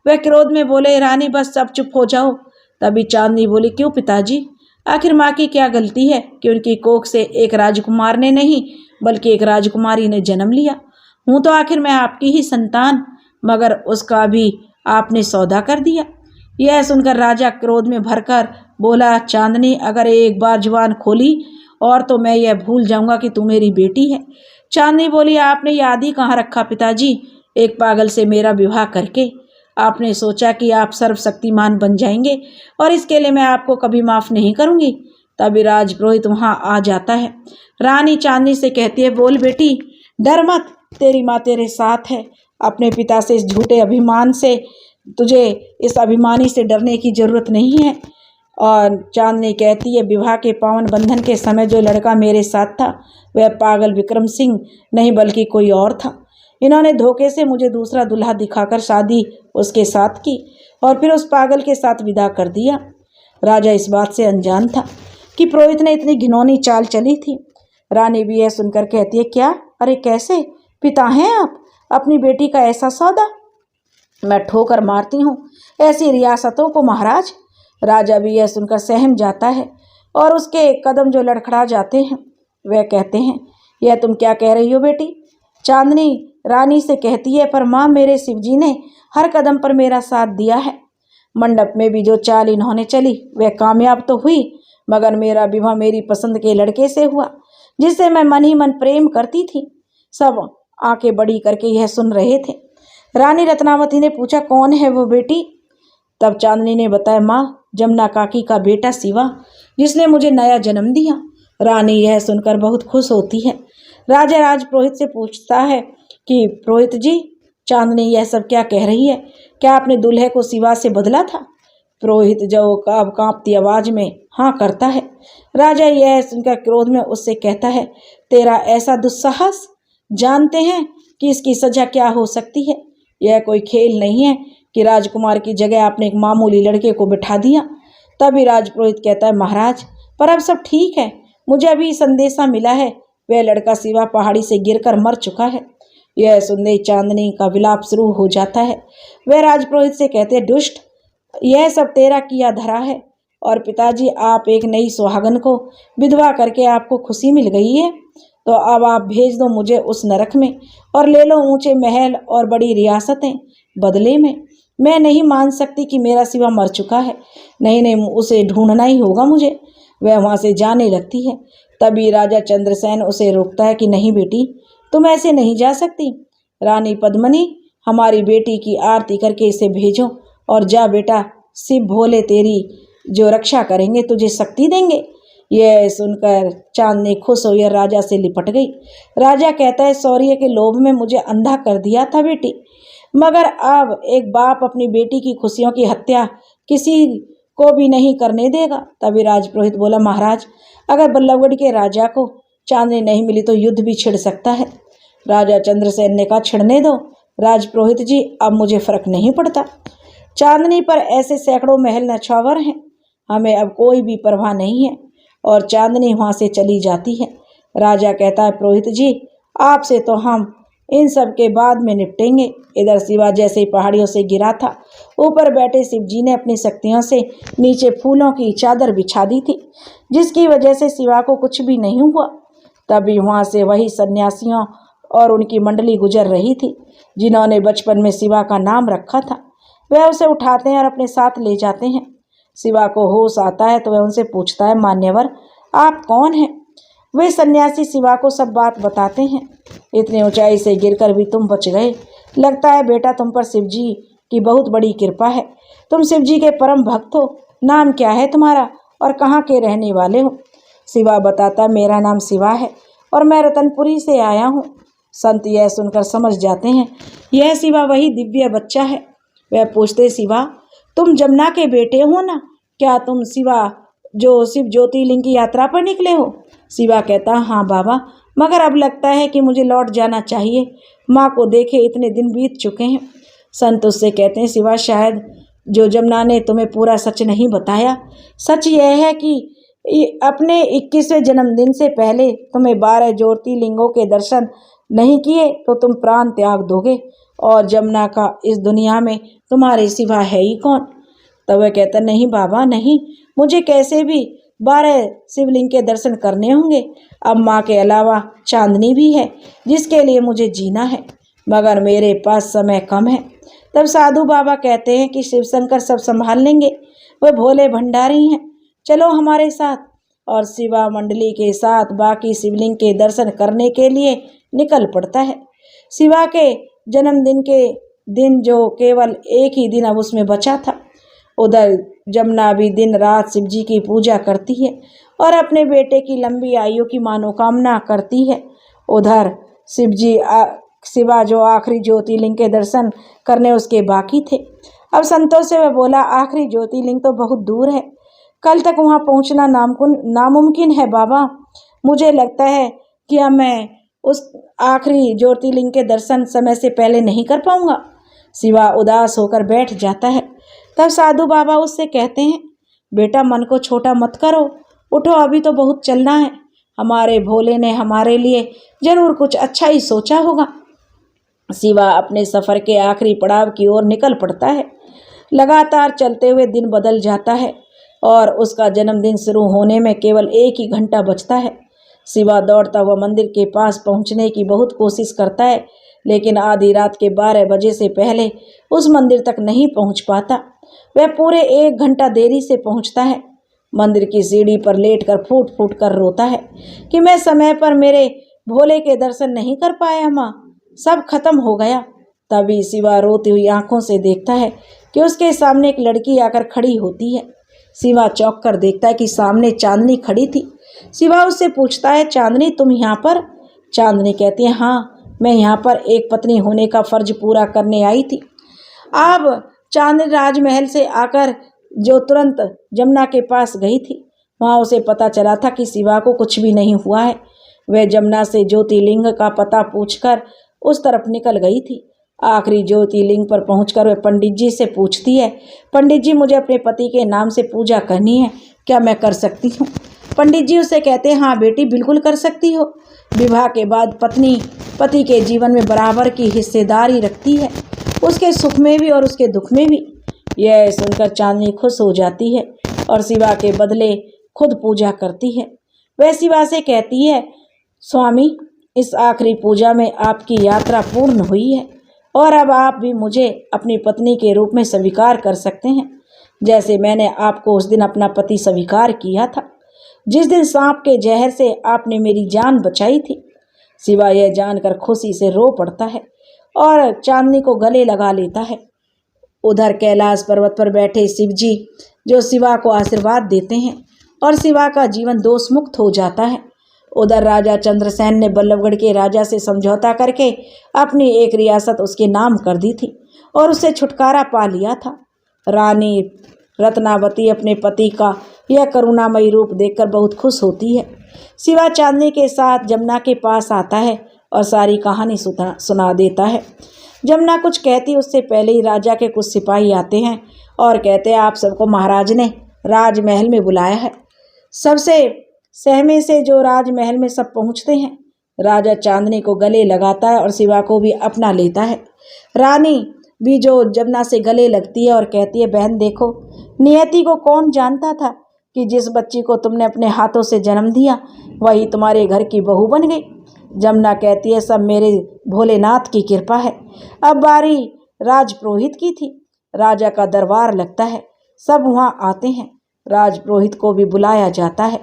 वह क्रोध में बोले, रानी बस सब चुप हो जाओ। तभी चांदनी बोली, क्यों पिताजी, आखिर माँ की क्या गलती है कि उनकी कोख से एक राजकुमार ने नहीं बल्कि एक राजकुमारी ने जन्म लिया? हूँ तो आखिर मैं आपकी ही संतान, मगर उसका भी आपने सौदा कर दिया। यह सुनकर राजा क्रोध में भरकर बोला, चांदनी अगर एक बार जुबान खोली और तो मैं यह भूल जाऊंगा कि तू मेरी बेटी है। चांदनी बोली, आपने याद ही कहाँ रखा पिताजी, एक पागल से मेरा विवाह करके आपने सोचा कि आप सर्वशक्तिमान बन जाएंगे और इसके लिए मैं आपको कभी माफ़ नहीं करूंगी। तभी राजपुरोहित वहाँ आ जाता है। रानी चांदनी से कहती है, बोल बेटी, डर मत, तेरी माँ तेरे साथ है। अपने पिता से इस झूठे अभिमान से तुझे इस अभिमानी से डरने की जरूरत नहीं है। और चांदनी कहती है, विवाह के पावन बंधन के समय जो लड़का मेरे साथ था वह पागल विक्रम सिंह नहीं बल्कि कोई और था। इन्होंने धोखे से मुझे दूसरा दूल्हा दिखाकर शादी उसके साथ की और फिर उस पागल के साथ विदा कर दिया। राजा इस बात से अनजान था कि पुरोहित ने इतनी घिनौनी चाल चली थी। रानी भी यह सुनकर कहती है, क्या, अरे कैसे पिता हैं आप? अपनी बेटी का ऐसा सौदा? मैं ठोकर मारती हूँ ऐसी रियासतों को महाराज। राजा भी यह सुनकर सहम जाता है और उसके कदम जो लड़खड़ा जाते हैं। वह कहते हैं, यह तुम क्या कह रही हो बेटी? चांदनी रानी से कहती है, पर माँ मेरे शिवजी ने हर कदम पर मेरा साथ दिया है। मंडप में भी जो चाल इन्होंने चली वह कामयाब तो हुई, मगर मेरा विवाह मेरी पसंद के लड़के से हुआ जिससे मैं मन ही मन प्रेम करती थी। सब आंखें बड़ी करके यह सुन रहे थे। रानी रत्नावती ने पूछा, कौन है वो बेटी? तब चांदनी ने बताया, माँ जमुना काकी का बेटा शिवा, जिसने मुझे नया जन्म दिया। रानी यह सुनकर बहुत खुश होती है। राजा राजपुरोहित से पूछता है कि पुरोहित जी, चांदनी यह सब क्या कह रही है? क्या आपने दूल्हे को शिवा से बदला था? पुरोहित जो कांपती आवाज में हाँ करता है। राजा यह सुनकर क्रोध में उससे कहता है, तेरा ऐसा दुस्साहस, जानते हैं कि इसकी सजा क्या हो सकती है? यह कोई खेल नहीं है कि राजकुमार की जगह आपने एक मामूली लड़के को बिठा दिया। तभी राजपुरोहित कहता है, महाराज पर अब सब ठीक है, मुझे अभी संदेशा मिला है, वह लड़का शिवा पहाड़ी से गिरकर मर चुका है। यह सुनते चांदनी का विलाप शुरू हो जाता है। वह राजपुरोहित से कहते हैं, दुष्ट, यह सब तेरा किया धरा है, और पिताजी आप एक नई सुहागन को विधवा करके आपको खुशी मिल गई है, तो अब आप भेज दो मुझे उस नरक में और ले लो ऊंचे महल और बड़ी रियासतें बदले में। मैं नहीं मान सकती कि मेरा सिवा मर चुका है। नहीं नहीं, उसे ढूंढना ही होगा मुझे। वह वहाँ से जाने लगती है। तभी राजा चंद्रसेन उसे रोकता है कि नहीं बेटी, तुम ऐसे नहीं जा सकती। रानी पद्मिनी, हमारी बेटी की आरती करके इसे भेजो, और जा बेटा, शिव भोले तेरी जो रक्षा करेंगे तुझे शक्ति देंगे। यह सुनकर चांदनी खुश हुई और राजा से लिपट गई। राजा कहता है, शौर्य के लोभ में मुझे अंधा कर दिया था बेटी, मगर अब एक बाप अपनी बेटी की खुशियों की हत्या किसी को भी नहीं करने देगा। तभी राजपुरोहित बोला, महाराज, अगर बल्लभगढ़ के राजा को चांदनी नहीं मिली तो युद्ध भी छिड़ सकता है। राजा चंद्रसेन ने कहा, छिड़ने दो राजपुरोहित जी, अब मुझे फर्क नहीं पड़ता। चांदनी पर ऐसे सैकड़ों महल नछावर हैं, हमें अब कोई भी परवाह नहीं है। और चांदनी वहाँ से चली जाती है। राजा कहता है, पुरोहित जी, आपसे तो हम इन सब के बाद में निपटेंगे। इधर शिवा जैसे ही पहाड़ियों से गिरा था, ऊपर बैठे शिव जी ने अपनी शक्तियों से नीचे फूलों की चादर बिछा दी थी, जिसकी वजह से शिवा को कुछ भी नहीं हुआ। तभी वहाँ से वही सन्यासियों और उनकी मंडली गुजर रही थी, जिन्होंने बचपन में शिवा का नाम रखा था। वह उसे उठाते हैं और अपने साथ ले जाते हैं। शिवा को होश आता है तो वह उनसे पूछता है, मान्यवर, आप कौन हैं? वे सन्यासी शिवा को सब बात बताते हैं। इतनी ऊंचाई से गिरकर भी तुम बच गए। लगता है बेटा, तुम पर शिव जी की बहुत बड़ी कृपा है। तुम शिव जी के परम भक्त हो। नाम क्या है तुम्हारा और कहाँ के रहने वाले हो? शिवा बताता, मेरा नाम शिवा है और मैं रतनपुरी से आया हूँ। संत यह सुनकर समझ जाते हैं यह शिवा वही दिव्य बच्चा है। वह पूछते, शिवा, तुम जमुना के बेटे हो ना? क्या तुम शिवा जो शिव ज्योतिर्लिंग की यात्रा पर निकले हो? शिवा कहता, हाँ बाबा, मगर अब लगता है कि मुझे लौट जाना चाहिए। माँ को देखे इतने दिन बीत चुके हैं। संत उससे कहते हैं, शिवा, शायद जो जमुना ने तुम्हें पूरा सच नहीं बताया। सच यह है कि अपने 21वें जन्मदिन से पहले तुम्हें 12 ज्योतिर्लिंगों के दर्शन नहीं किए तो तुम प्राण त्याग दोगे, और जमुना का इस दुनिया में तुम्हारे सिवा है ही कौन? तब वह कहता, नहीं बाबा नहीं, मुझे कैसे भी 12 शिवलिंग के दर्शन करने होंगे। अब माँ के अलावा चांदनी भी है जिसके लिए मुझे जीना है, मगर मेरे पास समय कम है। तब साधु बाबा कहते हैं कि शिवशंकर सब संभाल लेंगे, वह भोले भंडारी हैं, चलो हमारे साथ। और शिवा मंडली के साथ बाकी शिवलिंग के दर्शन करने के लिए निकल पड़ता है। शिवा के जन्मदिन के दिन जो केवल एक ही दिन अब उसमें बचा था, उधर जमुना भी दिन रात शिव जी की पूजा करती है और अपने बेटे की लंबी आयु की मनोकामना करती है। उधर शिवा जो आखिरी ज्योतिर्लिंग के दर्शन करने उसके बाकी थे। अब संतों से वह बोला, आखिरी ज्योतिर्लिंग तो बहुत दूर है, कल तक वहाँ पहुँचना नामुमकिन है बाबा। मुझे लगता है कि अब मैं उस आखिरी ज्योतिर्लिंग के दर्शन समय से पहले नहीं कर पाऊंगा। शिवा उदास होकर बैठ जाता है। तब साधु बाबा उससे कहते हैं, बेटा, मन को छोटा मत करो, उठो, अभी तो बहुत चलना है। हमारे भोले ने हमारे लिए जरूर कुछ अच्छा ही सोचा होगा। शिवा अपने सफ़र के आखिरी पड़ाव की ओर निकल पड़ता है। लगातार चलते हुए दिन बदल जाता है और उसका जन्मदिन शुरू होने में केवल 1 ही घंटा बचता है। शिवा दौड़ता हुआ मंदिर के पास पहुंचने की बहुत कोशिश करता है, लेकिन आधी रात के 12 बजे से पहले उस मंदिर तक नहीं पहुंच पाता। वह पूरे 1 घंटा देरी से पहुंचता है। मंदिर की सीढ़ी पर लेटकर फूट फूट कर रोता है कि मैं समय पर मेरे भोले के दर्शन नहीं कर पाया माँ, सब खत्म हो गया। तभी शिवा रोती हुई आंखों से देखता है कि उसके सामने एक लड़की आकर खड़ी होती है। शिवा चौंक कर देखता है कि सामने चांदनी खड़ी थी। शिवा उससे पूछता है, चांदनी, तुम यहाँ पर? चांदनी कहती है, हाँ, मैं यहाँ पर एक पत्नी होने का फर्ज पूरा करने आई थी। अब चांदनी राजमहल से आकर जो तुरंत जमुना के पास गई थी, वहाँ उसे पता चला था कि शिवा को कुछ भी नहीं हुआ है। वह जमुना से ज्योतिर्लिंग का पता पूछकर उस तरफ निकल गई थी। आखिरी ज्योतिर्लिंग पर पहुंचकर वह पंडित जी से पूछती है, पंडित जी, मुझे अपने पति के नाम से पूजा करनी है, क्या मैं कर सकती हूँ? पंडित जी उसे कहते हैं, हाँ बेटी, बिल्कुल कर सकती हो। विवाह के बाद पत्नी पति के जीवन में बराबर की हिस्सेदारी रखती है, उसके सुख में भी और उसके दुख में भी। यह सुनकर चांदनी खुश हो जाती है और शिवा के बदले खुद पूजा करती है। वह शिवा से कहती है, स्वामी, इस आखिरी पूजा में आपकी यात्रा पूर्ण हुई है और अब आप भी मुझे अपनी पत्नी के रूप में स्वीकार कर सकते हैं, जैसे मैंने आपको उस दिन अपना पति स्वीकार किया था, जिस दिन सांप के जहर से आपने मेरी जान बचाई थी। शिवा यह जानकर खुशी से रो पड़ता है और चांदनी को गले लगा लेता है। उधर कैलाश पर्वत पर बैठे शिव जी जो शिवा को आशीर्वाद देते हैं और शिवा का जीवन दोष मुक्त हो जाता है। उधर राजा चंद्रसेन ने बल्लभगढ़ के राजा से समझौता करके अपनी एक रियासत उसके नाम कर दी थी और उससे छुटकारा पा लिया था। रानी रत्नावती अपने पति का यह करुणामयी रूप देखकर बहुत खुश होती है। शिवा चांदनी के साथ जमुना के पास आता है और सारी कहानी सुना देता है। जमुना कुछ कहती उससे पहले ही राजा के कुछ सिपाही आते हैं और कहते हैं, आप सबको महाराज ने राजमहल में बुलाया है। सबसे सहमे से जो राजमहल में सब पहुंचते हैं। राजा चांदनी को गले लगाता है और शिवा को भी अपना लेता है। रानी भी जो जमुना से गले लगती है और कहती है, बहन देखो, नियति को कौन जानता था कि जिस बच्ची को तुमने अपने हाथों से जन्म दिया वही तुम्हारे घर की बहू बन गई। जमुना कहती है, सब मेरे भोलेनाथ की कृपा है। अब बारी राजपुरोहित की थी। राजा का दरबार लगता है, सब वहाँ आते हैं। राजपुरोहित को भी बुलाया जाता है।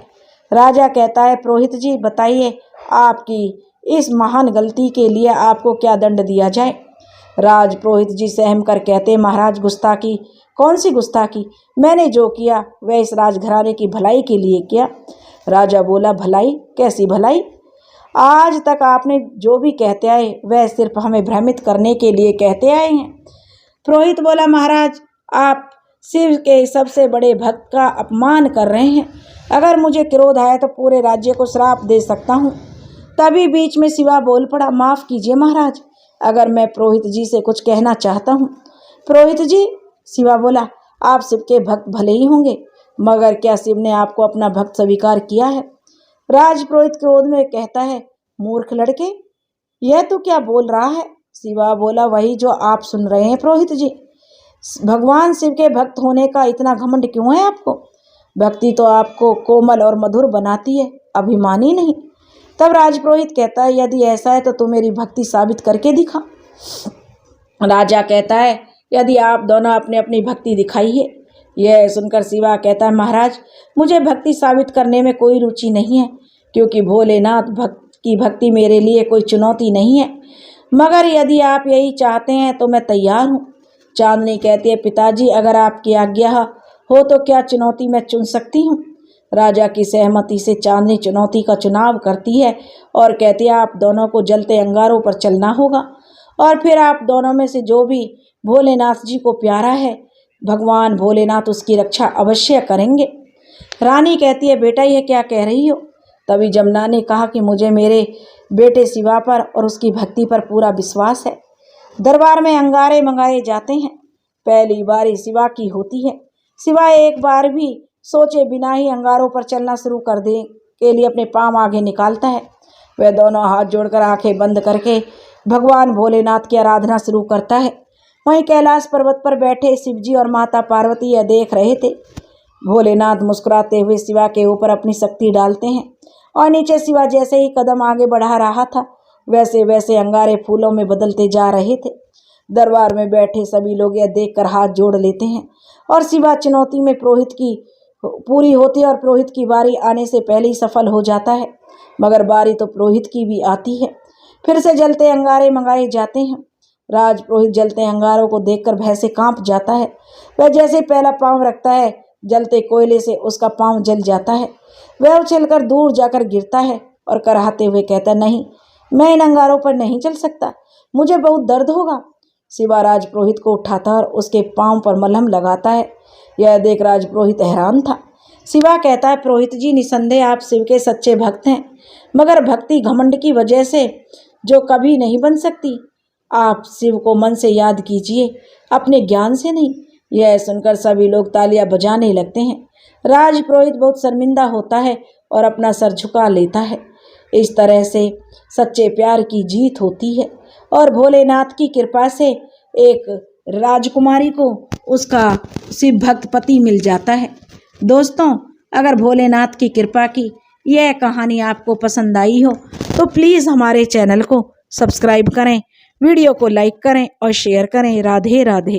राजा कहता है, पुरोहित जी बताइए, आपकी इस महान गलती के लिए आपको क्या दंड दिया जाए। राजपुरोहित जी सहम कर कहते, महाराज गुस्ताखी, कौन सी गुस्ताखी? मैंने जो किया वह इस राजघराने की भलाई के लिए किया। राजा बोला, भलाई? कैसी भलाई? आज तक आपने जो भी कहते आए वह सिर्फ हमें भ्रमित करने के लिए कहते आए हैं। पुरोहित बोला, महाराज आप शिव के सबसे बड़े भक्त का अपमान कर रहे हैं। अगर मुझे क्रोध आया तो पूरे राज्य को श्राप दे सकता हूँ। तभी बीच में शिवा बोल पड़ा, माफ़ कीजिए महाराज, अगर मैं पुरोहित जी से कुछ कहना चाहता हूँ। पुरोहित जी, शिवा बोला, आप शिव के भक्त भले ही होंगे, मगर क्या शिव ने आपको अपना भक्त स्वीकार किया है? राजपुरोहित क्रोध में कहता है, मूर्ख लड़के, यह तो क्या बोल रहा है? शिवा बोला, वही जो आप सुन रहे हैं पुरोहित जी। भगवान शिव के भक्त होने का इतना घमंड क्यों है आपको? भक्ति तो आपको कोमल और मधुर बनाती है, अभिमानी नहीं। तब राजपुरोहित कहता है, यदि ऐसा है तो तू मेरी भक्ति साबित करके दिखा। राजा कहता है, यदि आप दोनों अपने अपनी भक्ति दिखाइए। यह सुनकर शिवा कहता है, महाराज मुझे भक्ति साबित करने में कोई रुचि नहीं है, क्योंकि भोलेनाथ की भक्ति मेरे लिए कोई चुनौती नहीं है, मगर यदि आप यही चाहते हैं तो मैं तैयार हूँ। चांदनी कहती है, पिताजी अगर आपकी आज्ञा हो तो क्या चुनौती मैं चुन सकती हूँ? राजा की सहमति से चांदनी चुनौती का चुनाव करती है और कहती है, आप दोनों को जलते अंगारों पर चलना होगा और फिर आप दोनों में से जो भी भोलेनाथ जी को प्यारा है, भगवान भोलेनाथ उसकी रक्षा अवश्य करेंगे। रानी कहती है, बेटा यह क्या कह रही हो? तभी जमुना ने कहा कि मुझे मेरे बेटे शिवा पर और उसकी भक्ति पर पूरा विश्वास है। दरबार में अंगारे मंगाए जाते हैं। पहली बारी शिवा की होती है। शिवा एक बार भी सोचे बिना ही अंगारों पर चलना शुरू कर दे के लिए अपने पांव आगे निकालता है। वह दोनों हाथ जोड़कर आंखें बंद करके भगवान भोलेनाथ की आराधना शुरू करता है। वहीं कैलाश पर्वत पर बैठे शिवजी और माता पार्वती यह देख रहे थे। भोलेनाथ मुस्कुराते हुए शिवा के ऊपर अपनी शक्ति डालते हैं और नीचे शिवा जैसे ही कदम आगे बढ़ा रहा था वैसे वैसे अंगारे फूलों में बदलते जा रहे थे। दरबार में बैठे सभी लोग यह देखकर हाथ जोड़ लेते हैं और शिवा चुनौती में पुरोहित की पूरी होती है और पुरोहित की बारी आने से पहले ही सफल हो जाता है, मगर बारी तो पुरोहित की भी आती है। फिर से जलते अंगारे मंगाए जाते हैं। राजपुरोहित जलते अंगारों को देखकर भय से कांप जाता है। वह जैसे पहला पांव रखता है, जलते कोयले से उसका पांव जल जाता है। वह उछलकर दूर जाकर गिरता है और कराहते हुए कहता, नहीं, मैं इन अंगारों पर नहीं चल सकता, मुझे बहुत दर्द होगा। शिवा राजपुरोहित को उठाता और उसके पांव पर मलहम लगाता है। यह देख राजपुरोहित हैरान था। शिवा कहता है, पुरोहित जी, निसंदेह आप शिव के सच्चे भक्त हैं, मगर भक्ति घमंड की वजह से जो कभी नहीं बन सकती। आप शिव को मन से याद कीजिए, अपने ज्ञान से नहीं। यह सुनकर सभी लोग तालियां बजाने लगते हैं। राजपुरोहित बहुत शर्मिंदा होता है और अपना सर झुका लेता है। इस तरह से सच्चे प्यार की जीत होती है और भोलेनाथ की कृपा से एक राजकुमारी को उसका शिव भक्त पति मिल जाता है। दोस्तों, अगर भोलेनाथ की कृपा की यह कहानी आपको पसंद आई हो तो प्लीज़ हमारे चैनल को सब्सक्राइब करें, वीडियो को लाइक करें और शेयर करें। राधे राधे।